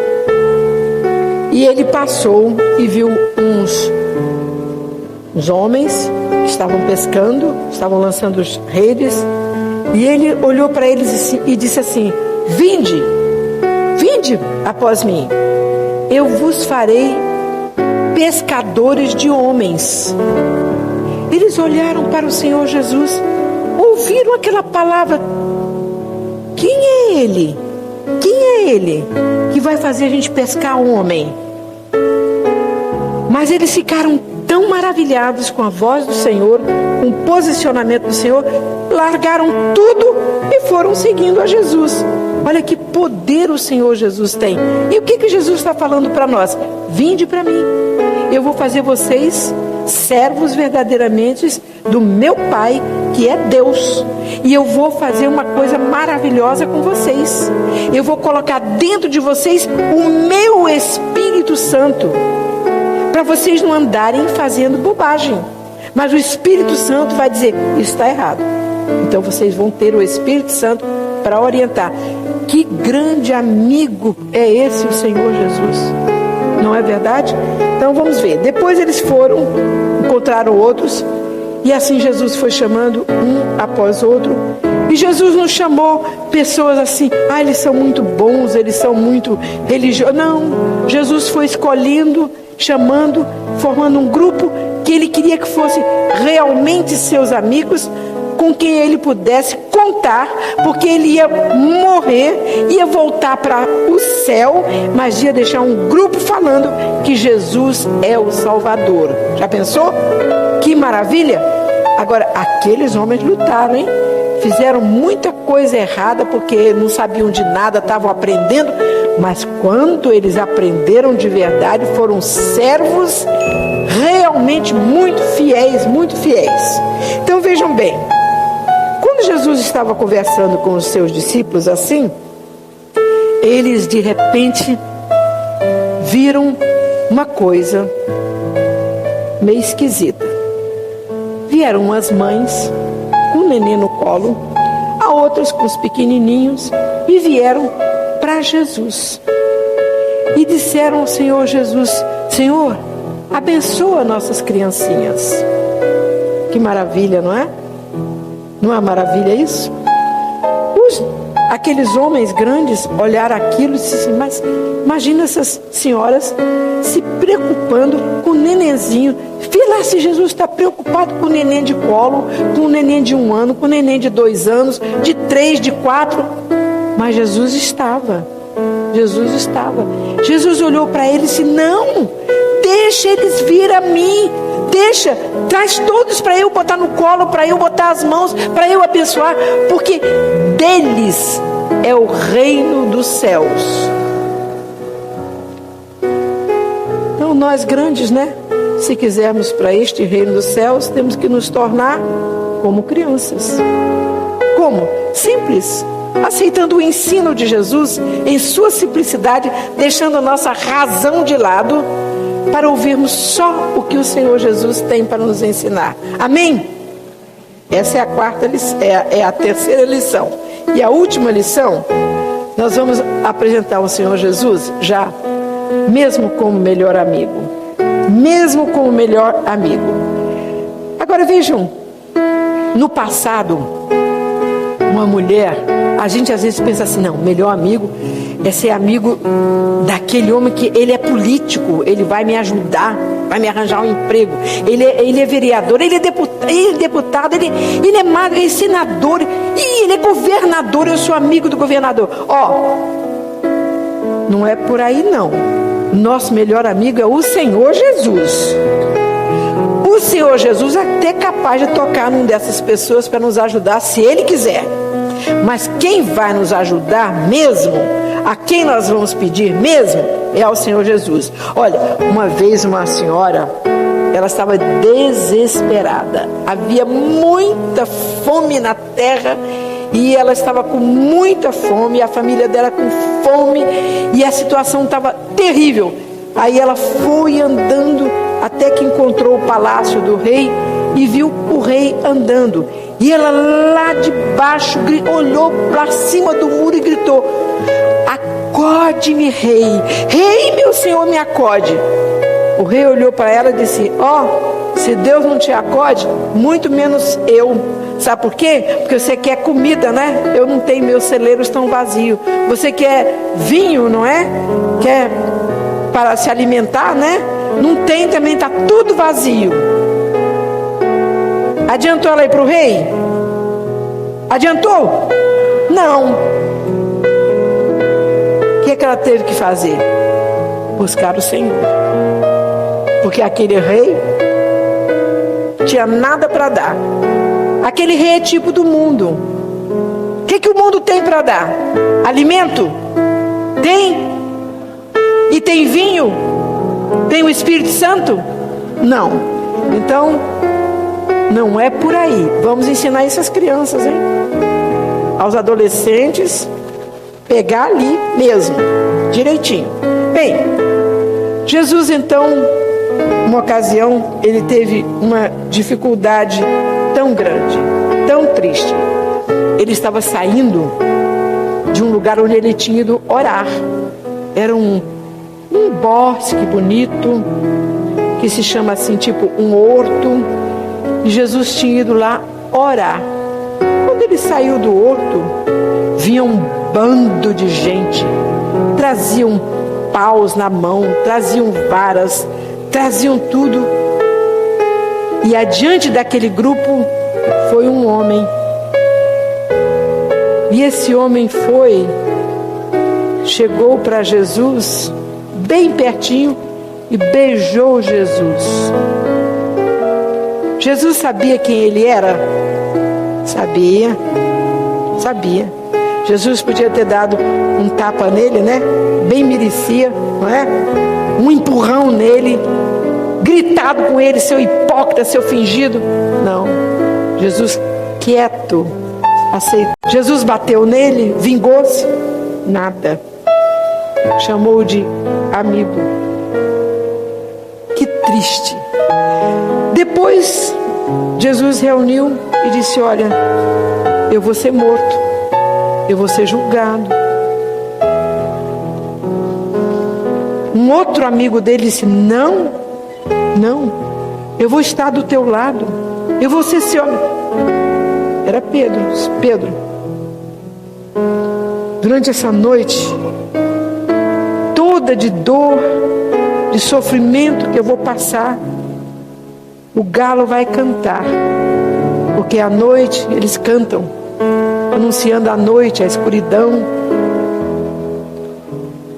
e ele passou e viu uns homens que estavam pescando, estavam lançando redes, e ele olhou para eles e disse assim: vinde após mim, eu vos farei pescadores de homens. Eles olharam para o Senhor Jesus, ouviram aquela palavra: quem é ele? Quem é ele que vai fazer a gente pescar um homem? Mas eles ficaram tão maravilhados com a voz do Senhor, com o posicionamento do Senhor, largaram tudo e foram seguindo a Jesus. Olha que poder o Senhor Jesus tem. E o que Jesus está falando para nós? Vinde para mim, eu vou fazer vocês servos verdadeiramente do meu Pai, que é Deus. E eu vou fazer uma coisa maravilhosa com vocês. Eu vou colocar dentro de vocês o meu Espírito Santo, para vocês não andarem fazendo bobagem. Mas o Espírito Santo vai dizer: isso está errado. Então vocês vão ter o Espírito Santo para orientar. Que grande amigo é esse o Senhor Jesus, não é verdade? Então vamos ver. Depois eles foram, encontraram outros, e assim Jesus foi chamando um após outro. E Jesus não chamou pessoas assim: eles são muito bons, eles são muito religiosos. Não, Jesus foi escolhendo, chamando, formando um grupo que ele queria que fosse realmente seus amigos, com quem ele pudesse contar, porque ele ia morrer, ia voltar para o céu, mas ia deixar um grupo falando que Jesus é o Salvador. Já pensou? Que maravilha! Agora, aqueles homens lutaram, hein? Fizeram muita coisa errada, porque não sabiam de nada, estavam aprendendo, Mas quando eles aprenderam de verdade, foram servos realmente muito fiéis, muito fiéis. Então vejam bem, quando Jesus estava conversando com os seus discípulos assim, eles de repente viram uma coisa meio esquisita. Vieram umas mães com um neném no colo, a outras com os pequenininhos, e vieram para Jesus e disseram ao Senhor Jesus: Senhor, abençoa nossas criancinhas. Que maravilha, não é? Não é maravilha isso? Aqueles homens grandes olharam aquilo e disseram: mas imagina essas senhoras se preocupando com o nenenzinho. Vê lá se Jesus está preocupado com o neném de colo, com o neném de 1 ano, com o neném de 2 anos, de 3, de 4. Mas Jesus estava. Jesus estava. Jesus olhou para ele e disse: não, deixa eles vir a mim. Deixa, traz todos para eu botar no colo, para eu botar as mãos, para eu abençoar, porque deles é o reino dos céus. Então nós grandes, né? Se quisermos para este reino dos céus, temos que nos tornar como crianças. Como? Simples. Aceitando o ensino de Jesus em sua simplicidade, deixando a nossa razão de lado, para ouvirmos só o que o Senhor Jesus tem para nos ensinar. Amém? Essa é a terceira lição. E a última lição, nós vamos apresentar ao Senhor Jesus já, mesmo como melhor amigo. Mesmo como melhor amigo. Agora vejam, no passado, uma mulher, a gente às vezes pensa assim: não, melhor amigo é ser amigo daquele homem que ele é político, ele vai me ajudar, vai me arranjar um emprego, ele é vereador, ele é deputado, ele é magro, ele é senador, e ele é governador, eu sou amigo do governador. Não é por aí não. Nosso melhor amigo é o Senhor Jesus. O Senhor Jesus é até capaz de tocar numa dessas pessoas para nos ajudar, se Ele quiser. Mas quem vai nos ajudar mesmo, a quem nós vamos pedir mesmo, é ao Senhor Jesus. Olha, uma vez uma senhora, ela estava desesperada. Havia muita fome na terra e ela estava com muita fome, a família dela com fome e a situação estava terrível. Aí ela foi andando até que encontrou o palácio do rei e viu o rei andando. E ela lá de baixo olhou para cima do muro e gritou: acode-me, rei, rei, meu senhor, me acode. O rei olhou para ela e disse: se Deus não te acode, muito menos eu. Sabe por quê? Porque você quer comida, né? Eu não tenho, meus celeiros estão vazios. Você quer vinho, não é? Quer para se alimentar, né? Não tem também, está tudo vazio. Adiantou ela ir para o rei? Adiantou? Não. O que ela teve que fazer? Buscar o Senhor. Porque aquele rei tinha nada para dar. Aquele rei é tipo do mundo. O que o mundo tem para dar? Alimento? Tem? E tem vinho? Tem o Espírito Santo? Não. Então, não é por aí. Vamos ensinar isso às crianças, hein? Aos adolescentes, pegar ali mesmo, direitinho. Bem, Jesus então, uma ocasião, ele teve uma dificuldade tão grande, tão triste. Ele estava saindo de um lugar onde ele tinha ido orar. Era um bosque bonito, que se chama assim, tipo um horto. E Jesus tinha ido lá orar. Quando ele saiu do horto, vinha um bando de gente. Traziam paus na mão, traziam varas, traziam tudo. E adiante daquele grupo foi um homem. E esse homem chegou para Jesus, bem pertinho, e beijou Jesus. Jesus sabia quem ele era? Sabia. Jesus podia ter dado um tapa nele, né? Bem merecia, não é? Um empurrão nele, gritado com ele, seu hipócrita, seu fingido. Não, Jesus quieto, aceitou. Jesus bateu nele, vingou-se? Nada. Chamou de amigo. Que triste. Depois, Jesus reuniu e disse: olha, eu vou ser morto, eu vou ser julgado. Um outro amigo dele disse: não, eu vou estar do teu lado, eu vou ser seu amigo. Era Pedro. Pedro, durante essa noite toda de dor, de sofrimento que eu vou passar, o galo vai cantar, porque à noite eles cantam, anunciando a noite, a escuridão.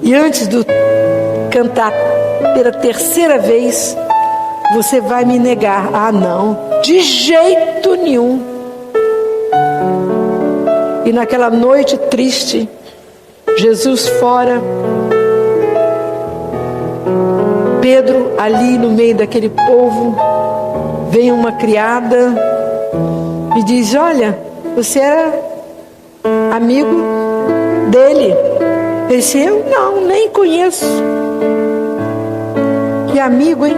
E antes de cantar pela terceira vez, você vai me negar. Ah, não, de jeito nenhum. E naquela noite triste, Jesus fora, Pedro ali no meio daquele povo, vem uma criada e diz: olha, você era amigo dele. Ele disse: eu não, nem conheço. Que amigo, hein?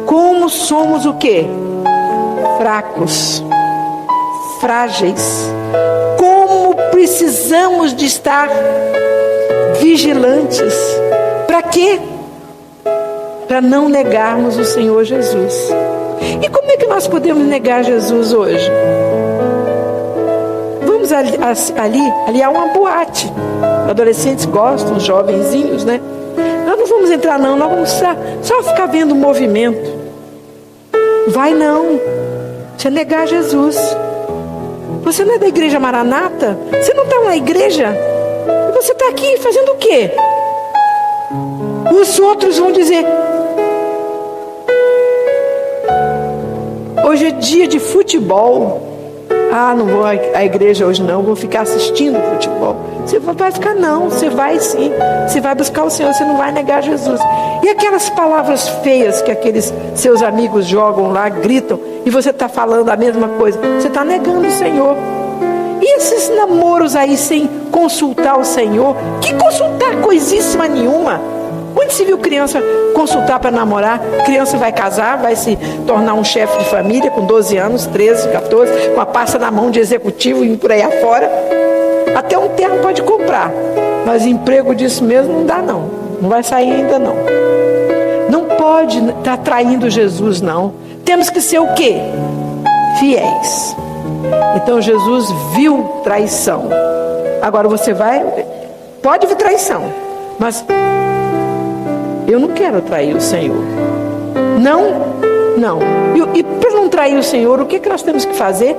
Como somos o quê? Fracos, frágeis. Como precisamos de estar vigilantes. Para quê? Para não negarmos o Senhor Jesus. E como é que nós podemos negar Jesus hoje? Vamos ali há uma boate. Adolescentes gostam, jovenzinhos, né? Nós não vamos entrar não, nós vamos só ficar vendo o movimento. Vai não. Você negar Jesus. Você não é da igreja Maranata? Você não está na igreja? E você está aqui fazendo o quê? Os outros vão dizer: hoje é dia de futebol. Ah, não vou à igreja hoje não, vou ficar assistindo futebol. Você vai ficar não, você vai sim. Você vai buscar o Senhor, você não vai negar Jesus. E aquelas palavras feias que aqueles seus amigos jogam lá, gritam, e você está falando a mesma coisa, você está negando o Senhor. E esses namoros aí sem consultar o Senhor? Que consultar coisíssima nenhuma. Onde se viu criança consultar para namorar? Criança vai casar, vai se tornar um chefe de família com 12 anos, 13, 14, com a pasta na mão de executivo e por aí afora. Até um terno pode comprar, mas emprego disso mesmo não dá não. Não vai sair ainda não. Não pode estar traindo Jesus não. Temos que ser o quê? Fiéis. Então Jesus viu traição. Agora você pode ver traição, mas eu não quero trair o Senhor. Não. E para não trair o Senhor, o que nós temos que fazer?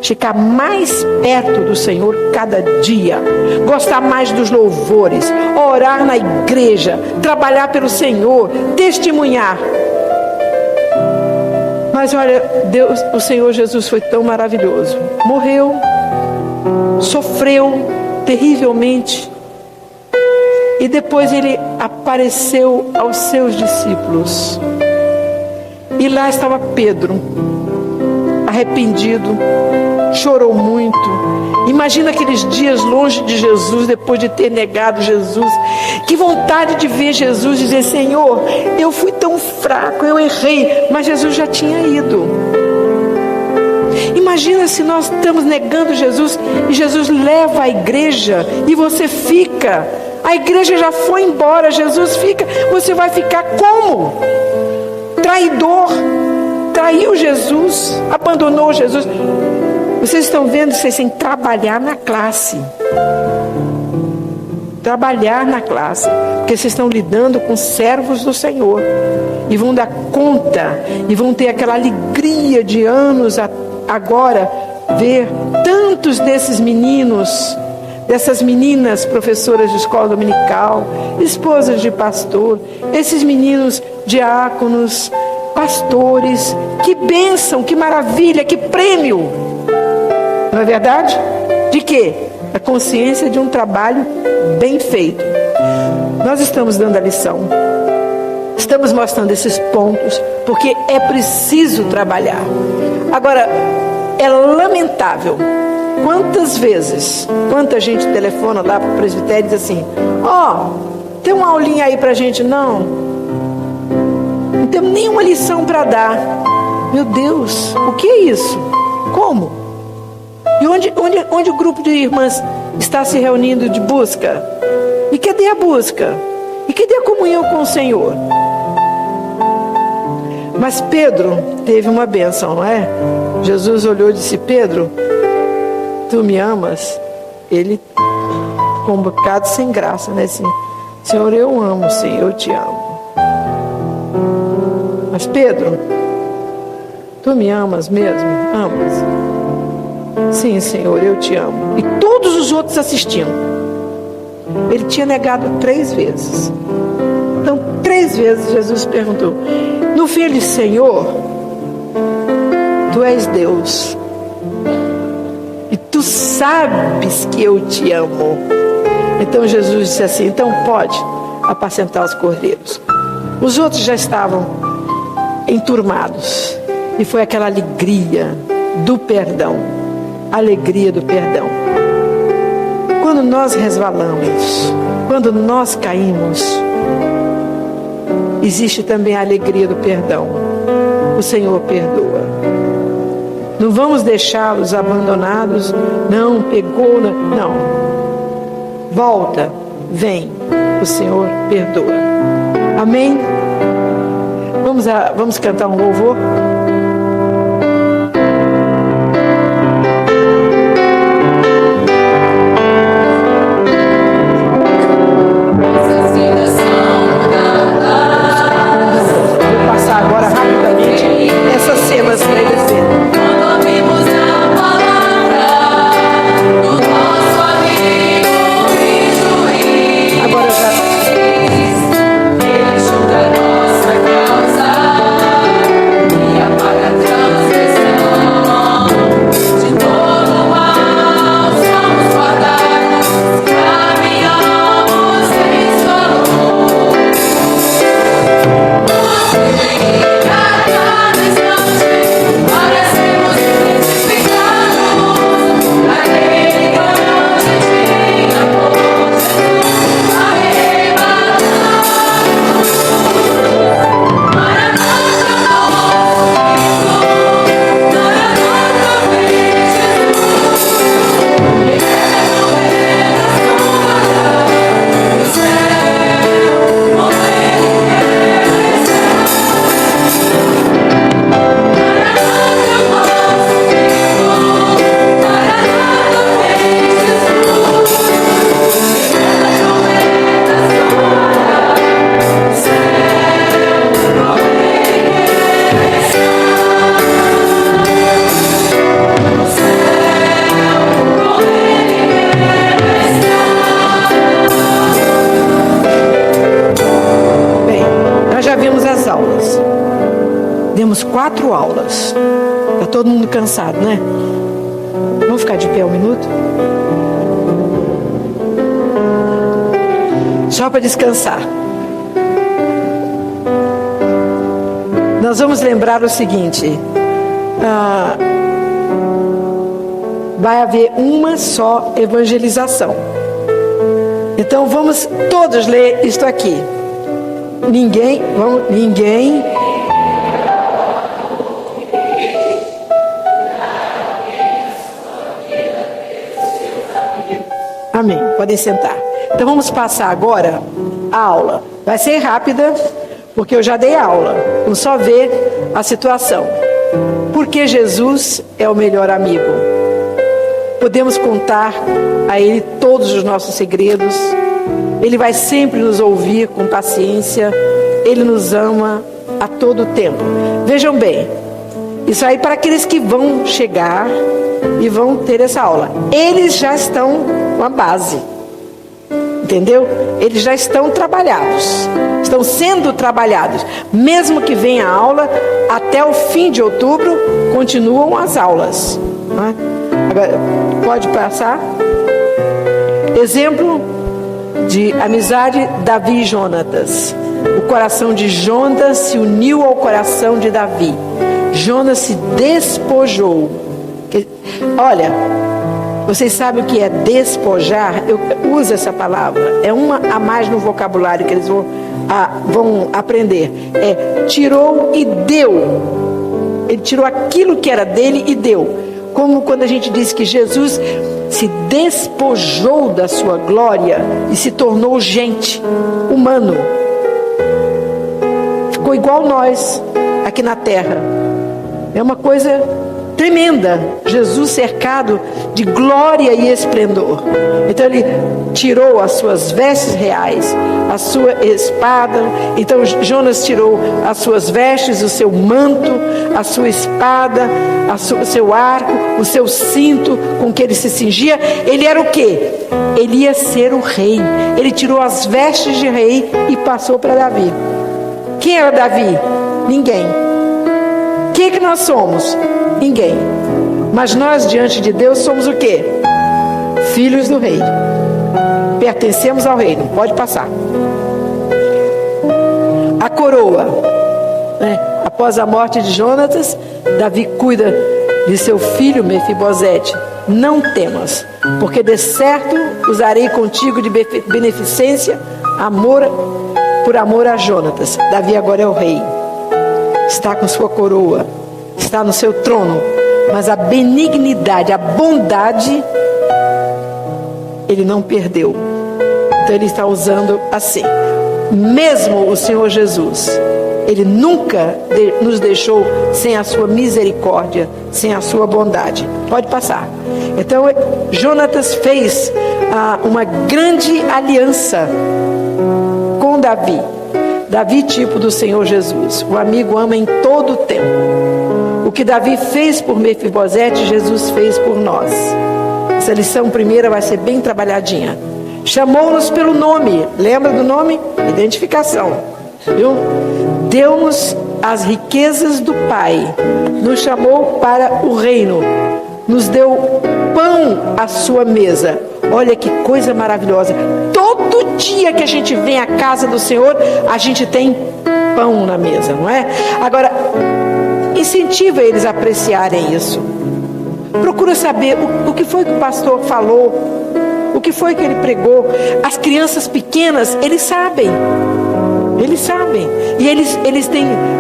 Ficar mais perto do Senhor cada dia. Gostar mais dos louvores. Orar na igreja. Trabalhar pelo Senhor. Testemunhar. Mas olha, o Senhor Jesus foi tão maravilhoso. Morreu. Sofreu terrivelmente. E depois ele apareceu aos seus discípulos. E lá estava Pedro, arrependido, chorou muito. Imagina aqueles dias longe de Jesus, depois de ter negado Jesus. Que vontade de ver Jesus, dizer: Senhor, eu fui tão fraco, eu errei, mas Jesus já tinha ido. Imagina se nós estamos negando Jesus e Jesus leva a igreja e você fica. A igreja já foi embora, Jesus fica. Você vai ficar como? Traidor. Traiu Jesus, abandonou Jesus. Vocês estão vendo, vocês têm que trabalhar na classe. Trabalhar na classe. Porque vocês estão lidando com servos do Senhor. E vão dar conta. E vão ter aquela alegria de anos agora. Ver tantos desses meninos, dessas meninas professoras de escola dominical, esposas de pastor, esses meninos diáconos, pastores. Que bênção, que maravilha, que prêmio. Não é verdade? De quê? A consciência de um trabalho bem feito. Nós estamos dando a lição. Estamos mostrando esses pontos, porque é preciso trabalhar. Agora, é lamentável. Quantas vezes, quanta gente telefona lá para o presbitério e diz assim: tem uma aulinha aí para a gente? Não temos nenhuma lição para dar. Meu Deus, o que é isso? Como? E onde o grupo de irmãs está se reunindo de busca? E cadê a busca? E cadê a comunhão com o Senhor? Mas Pedro teve uma bênção, não é? Jesus olhou e disse: Pedro, tu me amas? Ele, com um bocado sem graça, né? Assim, Senhor, eu amo, sim, eu te amo. Mas Pedro, tu me amas mesmo? Amas? Sim, Senhor, eu te amo. E todos os outros assistindo. Ele tinha negado 3 vezes. Então, 3 vezes Jesus perguntou. No fim ele disse: Senhor, tu és Deus. E tu sabes que eu te amo. Então Jesus disse assim: então pode apacentar os cordeiros. Os outros já estavam enturmados. E foi aquela alegria do perdão. Alegria do perdão. Quando nós resvalamos, quando nós caímos, existe também a alegria do perdão. O Senhor perdoa. Não vamos deixá-los abandonados. Não, pegou, não. Volta, vem. O Senhor perdoa. Amém? Vamos cantar um louvor? Vou passar agora rapidamente essas cenas para eles verem. Demos 4 aulas. Está todo mundo cansado, né? Vamos ficar de pé um minuto? Só para descansar. Nós vamos lembrar o seguinte. Vai haver uma só evangelização. Então vamos todos ler isto aqui. Ninguém. Amém. Podem sentar. Então vamos passar agora a aula. Vai ser rápida, porque eu já dei aula. Vamos só ver a situação. Porque Jesus é o melhor amigo. Podemos contar a Ele todos os nossos segredos. Ele vai sempre nos ouvir com paciência. Ele nos ama a todo tempo. Vejam bem, isso aí para aqueles que vão chegar e vão ter essa aula. Eles já estão com a base. Entendeu? Eles já estão trabalhados. Estão sendo trabalhados. Mesmo que venha a aula, até o fim de outubro, continuam as aulas. Não é? Agora, pode passar. Exemplo de amizade, Davi e Jonatas. O coração de Jonas se uniu ao coração de Davi. Jonas se despojou. Olha, vocês sabem o que é despojar? Eu uso essa palavra. É uma a mais no vocabulário que eles vão aprender. É tirou e deu. Ele tirou aquilo que era dele e deu. Como quando a gente diz que Jesus se despojou da sua glória e se tornou gente, humano. Ficou igual nós aqui na terra. É uma coisa tremenda. Jesus cercado de glória e esplendor. Então ele tirou as suas vestes reais, a sua espada. Então Jonas tirou as suas vestes, o seu manto, a sua espada, o seu arco, o seu cinto com que ele se cingia. Ele era o quê? Ele ia ser o rei. Ele tirou as vestes de rei e passou para Davi. Quem era Davi? Ninguém. O que nós somos? Ninguém. Mas nós diante de Deus somos o quê? Filhos do rei. Pertencemos ao reino. Pode passar. A coroa, né? Após a morte de Jonatas, Davi cuida de seu filho Mefibosete. Não temas, porque de certo usarei contigo de beneficência, por amor a Jonatas. Davi agora é o rei. Está com sua coroa, está no seu trono, mas a benignidade, a bondade, ele não perdeu. Então ele está usando assim. Mesmo o Senhor Jesus, ele nunca nos deixou sem a sua misericórdia, sem a sua bondade. Pode passar. Então Jonatas fez uma grande aliança com Davi. Davi, tipo do Senhor Jesus. O amigo ama em todo o tempo. O que Davi fez por Mefibosete, Jesus fez por nós. Essa lição primeira vai ser bem trabalhadinha. Chamou-nos pelo nome. Lembra do nome? Identificação. Viu? Deu-nos as riquezas do Pai. Nos chamou para o reino. Nos deu pão à sua mesa. Olha que coisa maravilhosa. Todo dia que a gente vem à casa do Senhor, a gente tem pão na mesa, não é? Agora, incentiva eles a apreciarem isso. Procura saber o que foi que o pastor falou, o que foi que ele pregou. As crianças pequenas, eles sabem. Eles sabem. E eles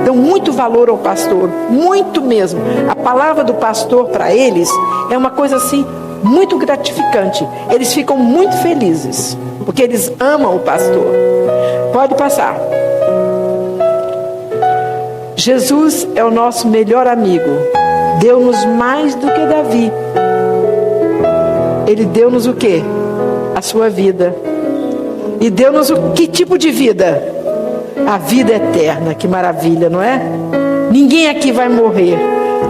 dão muito valor ao pastor. Muito mesmo. A palavra do pastor para eles é uma coisa assim, muito gratificante. Eles ficam muito felizes, porque eles amam o pastor. Pode passar. Jesus é o nosso melhor amigo. Deu-nos mais do que Davi. Ele deu-nos o quê? A sua vida. E deu-nos que tipo de vida? A vida eterna. Que maravilha, não é? Ninguém aqui vai morrer.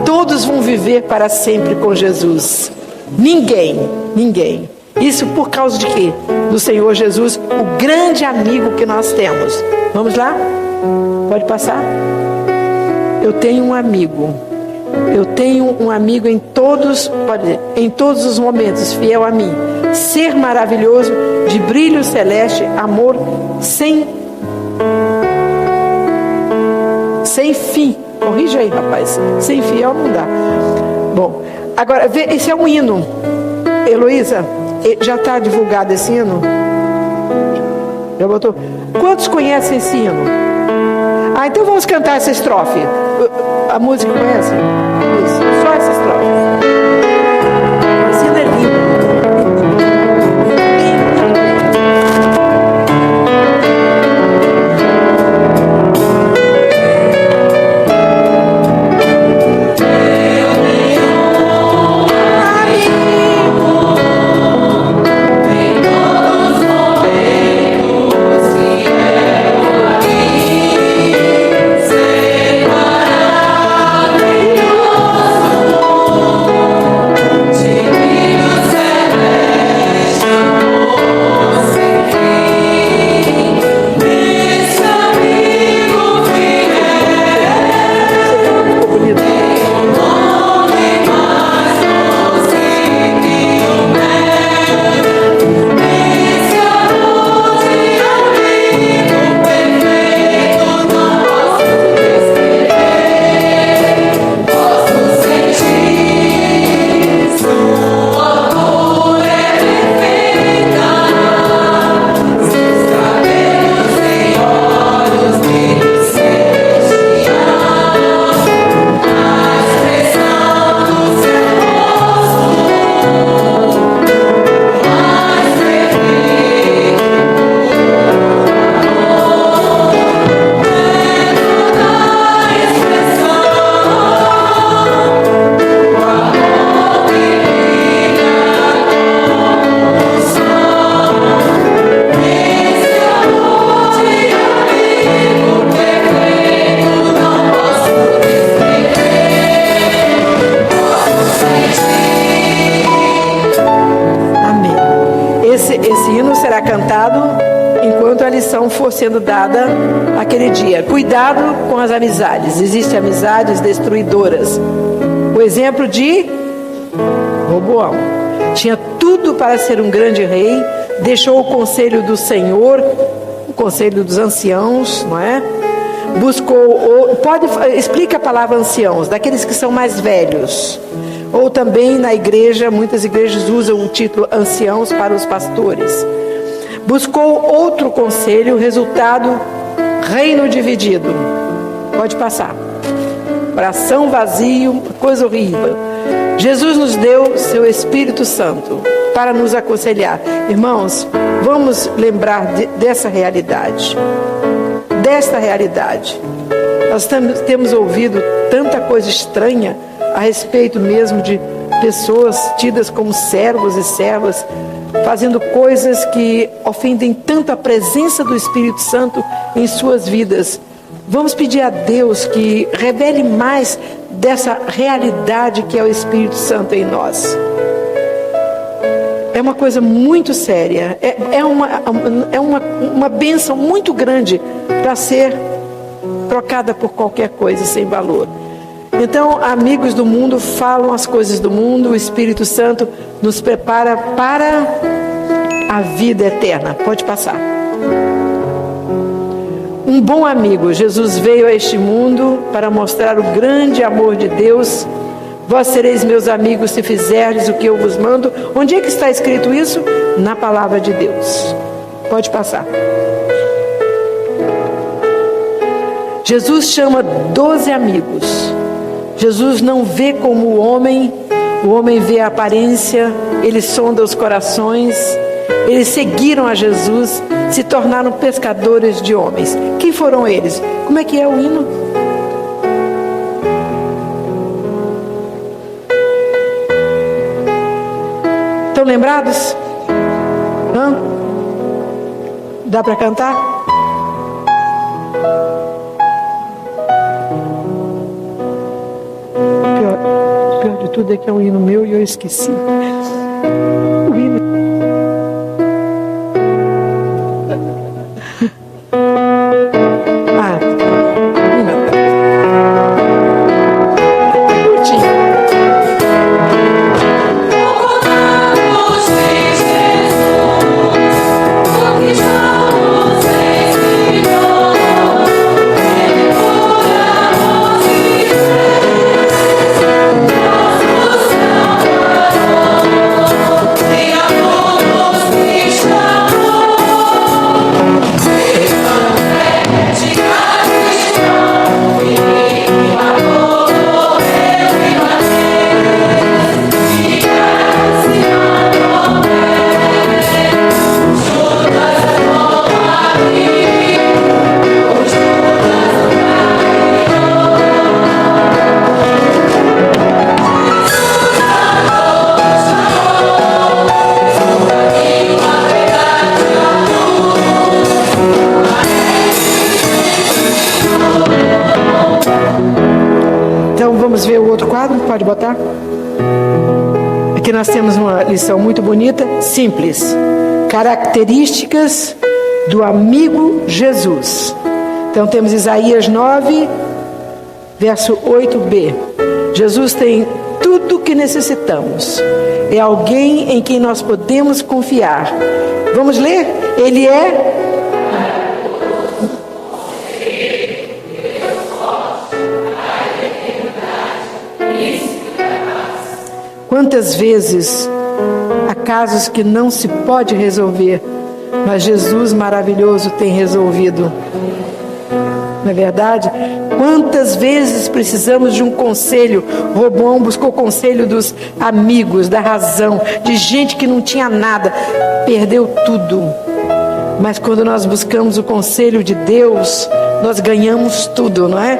Todos vão viver para sempre com Jesus. Ninguém. Isso por causa de quê? Do Senhor Jesus, o grande amigo que nós temos. Vamos lá? Pode passar? Eu tenho um amigo. Eu tenho um amigo em todos os momentos, fiel a mim. Ser maravilhoso, de brilho celeste, amor sem fim. Corrija aí, rapaz. Sem fiel não dá. Bom, agora, esse é um hino. Heloísa, já está divulgado esse hino? Já botou? Quantos conhecem esse hino? Então vamos cantar essa estrofe. A música conhece? Isso, só essa estrofe. Esse hino é lindo. lição for sendo dada aquele dia. Cuidado com as amizades. Existem amizades destruidoras. O exemplo de Roboão. Tinha tudo para ser um grande rei, deixou o conselho do Senhor, o conselho dos anciãos, não é? Explica a palavra anciãos, daqueles que são mais velhos. Ou também na igreja, muitas igrejas usam o título anciãos para os pastores. Buscou outro conselho, resultado, reino dividido. Pode passar. Coração vazio, coisa horrível. Jesus nos deu seu Espírito Santo para nos aconselhar. Irmãos, vamos lembrar dessa realidade. Desta realidade. Nós temos ouvido tanta coisa estranha a respeito mesmo de pessoas tidas como servos e servas, fazendo coisas que ofendem tanto a presença do Espírito Santo em suas vidas. Vamos pedir a Deus que revele mais dessa realidade que é o Espírito Santo em nós. É uma coisa muito séria, é uma bênção muito grande para ser trocada por qualquer coisa sem valor. Então, amigos do mundo falam as coisas do mundo, o Espírito Santo nos prepara para a vida eterna. Pode passar. Um bom amigo, Jesus veio a este mundo para mostrar o grande amor de Deus. Vós sereis meus amigos se fizerdes o que eu vos mando. Onde é que está escrito isso? Na palavra de Deus. Pode passar. Jesus chama 12 amigos. Jesus não vê como o homem vê a aparência, ele sonda os corações. Eles seguiram a Jesus, se tornaram pescadores de homens. Quem foram eles? Como é que é o hino? Estão lembrados? Hã? Dá para cantar? Pior de tudo é que é um hino meu e eu esqueci. O hino. Vamos ver o outro quadro? Pode botar? Aqui nós temos uma lição muito bonita, simples. Características do amigo Jesus. Então temos Isaías 9, verso 8b. Jesus tem tudo o que necessitamos. É alguém em quem nós podemos confiar. Vamos ler? Ele é... Quantas vezes há casos que não se pode resolver, mas Jesus maravilhoso tem resolvido. Não é verdade? Quantas vezes precisamos de um conselho? Roboão buscou conselho dos amigos, da razão, de gente que não tinha nada, perdeu tudo. Mas quando nós buscamos o conselho de Deus, nós ganhamos tudo, não é?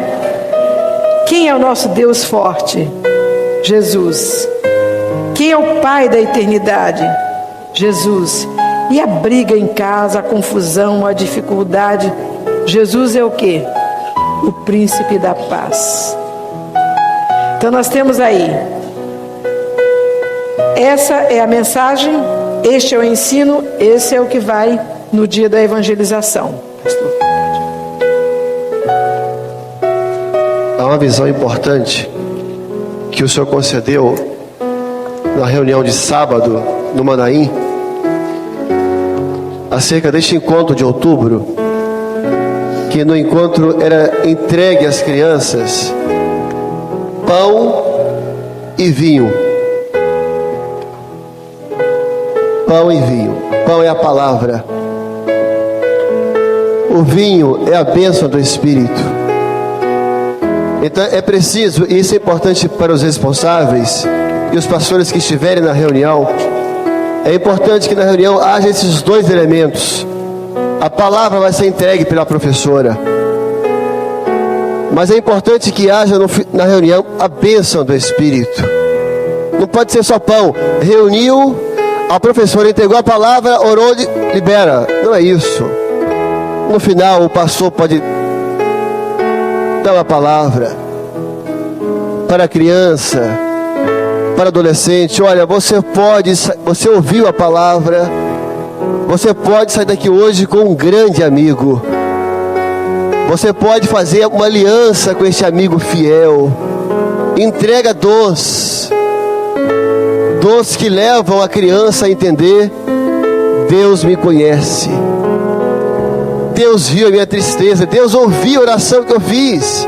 Quem é o nosso Deus forte? Jesus. Quem é o Pai da eternidade? Jesus. E a briga em casa, a confusão, a dificuldade? Jesus é o quê? O príncipe da paz. Então nós temos aí, essa é a mensagem, este é o ensino, esse é o que vai no dia da evangelização. Há uma visão importante que o Senhor concedeu na reunião de sábado no Manaim, acerca deste encontro de outubro, que no encontro era entregue às crianças pão e vinho. Pão e vinho. Pão é a palavra. O vinho é a bênção do Espírito. Então é preciso, e isso é importante para os responsáveis e os pastores que estiverem na reunião, é importante que na reunião haja esses dois elementos. A palavra vai ser entregue pela professora, mas é importante que haja na reunião a bênção do Espírito. Não pode ser só pão. Reuniu, a professora entregou a palavra, orou, libera. Não é isso. No final o pastor pode dar uma palavra para a criança, para o adolescente. Olha, você ouviu a palavra, você pode sair daqui hoje com um grande amigo. Você pode fazer uma aliança com esse amigo fiel. Entrega doces que levam a criança a entender: Deus me conhece, Deus viu a minha tristeza, Deus ouviu a oração que eu fiz.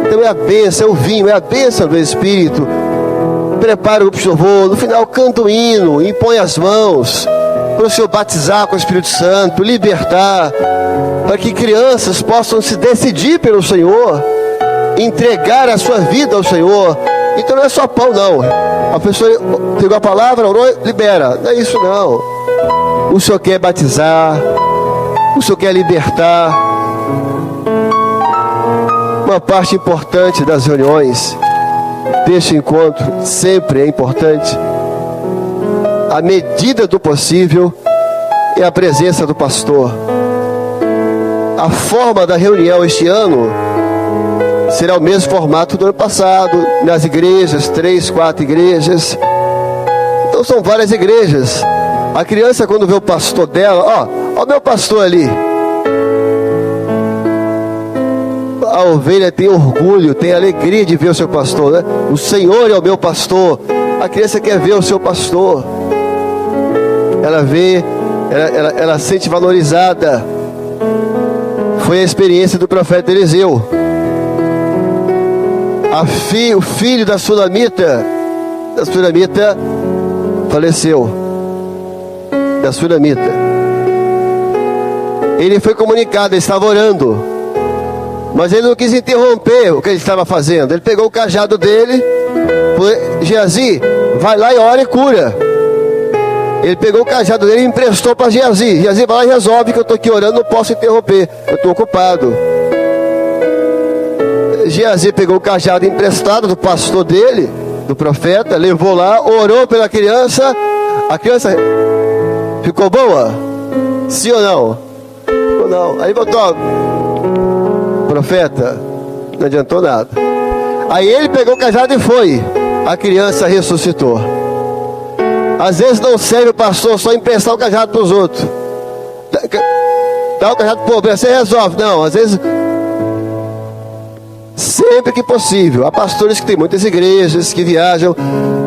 Então é a bênção, é o vinho, é a bênção do Espírito. Prepara o grupo de louvor, no final canta o hino, impõe as mãos para o Senhor batizar com o Espírito Santo, libertar, para que crianças possam se decidir pelo Senhor, entregar a sua vida ao Senhor. Então não é só pão, não. A pessoa pegou a palavra, orou, libera. Não é isso, não. O Senhor quer batizar, o Senhor quer libertar. Uma parte importante das reuniões deste encontro sempre é importante. À medida do possível, é a presença do pastor. A forma da reunião este ano será o mesmo formato do ano passado, nas igrejas, 3, 4 igrejas. Então são várias igrejas. A criança, quando vê o pastor dela, ó o meu pastor ali. A ovelha tem orgulho, tem alegria de ver o seu pastor, né? O Senhor é o meu pastor. A criança quer ver o seu pastor. Ela vê, ela se sente valorizada. Foi a experiência do profeta Eliseu. O filho da Sunamita faleceu. Da Sunamita. Ele foi comunicado, ele estava orando, mas ele não quis interromper o que ele estava fazendo. Ele pegou o cajado dele, foi: Geazi, vai lá e ora e cura. Ele pegou o cajado dele e emprestou para Geazi. Geazi, vai lá e resolve, que eu estou aqui orando, não posso interromper, eu estou ocupado. Geazi pegou o cajado emprestado do pastor dele, do profeta, levou lá, orou pela criança. A criança ficou boa? Sim ou não? Ou não? Aí botou: profeta, não adiantou nada. Aí ele pegou o cajado e foi. A criança ressuscitou. Às vezes não serve o pastor só emprestar o cajado para os outros. Dá o cajado para o povo, você resolve. Não, às vezes, sempre que possível. Há pastores que têm muitas igrejas, que viajam,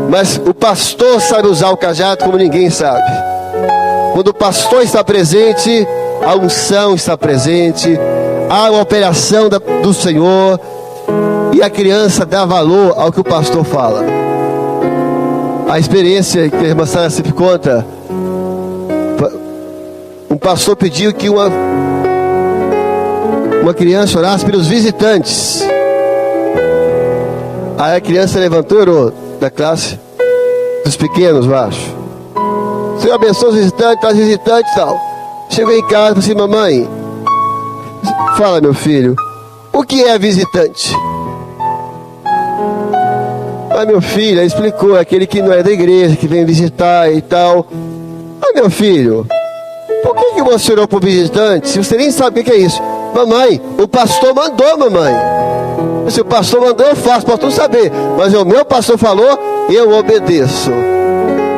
mas o pastor sabe usar o cajado como ninguém sabe. Quando o pastor está presente, a unção está presente, há uma operação do Senhor, e a criança dá valor ao que o pastor fala. A experiência que a irmã Sara sempre conta: um pastor pediu que uma criança orasse pelos visitantes. Aí a criança levantou e orou, da classe dos pequenos, eu acho. Senhor, abençoa os visitantes, traz visitantes e tal. Chegou em casa e falou assim: mamãe, fala, meu filho, o que é visitante? Ah, meu filho, aí explicou: aquele que não é da igreja, que vem visitar e tal. Ah, meu filho, por que você orou por visitante se você nem sabe o que é isso? Mamãe, o pastor mandou, mamãe. Se o pastor mandou, eu faço, para tu saber. Mas o meu pastor falou, eu obedeço.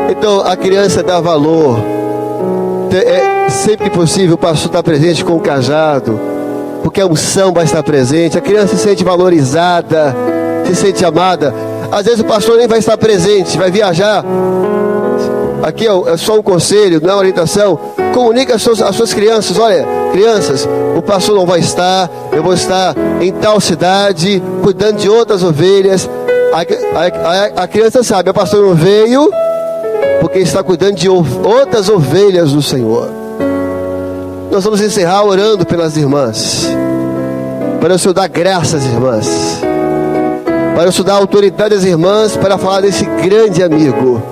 Então a criança dá valor é sempre possível o pastor estar presente com o cajado, porque a unção vai estar presente, a criança se sente valorizada, se sente amada. Às vezes o pastor nem vai estar presente, vai viajar. Aqui é só um conselho, não é uma orientação. Comunica às suas crianças: olha, crianças, o pastor não vai estar, eu vou estar em tal cidade, cuidando de outras ovelhas. A criança sabe, o pastor não veio porque está cuidando de outras ovelhas do Senhor. Nós vamos encerrar orando pelas irmãs, para o Senhor dar graça às irmãs, para o Senhor dar autoridade às irmãs, para falar desse grande amigo.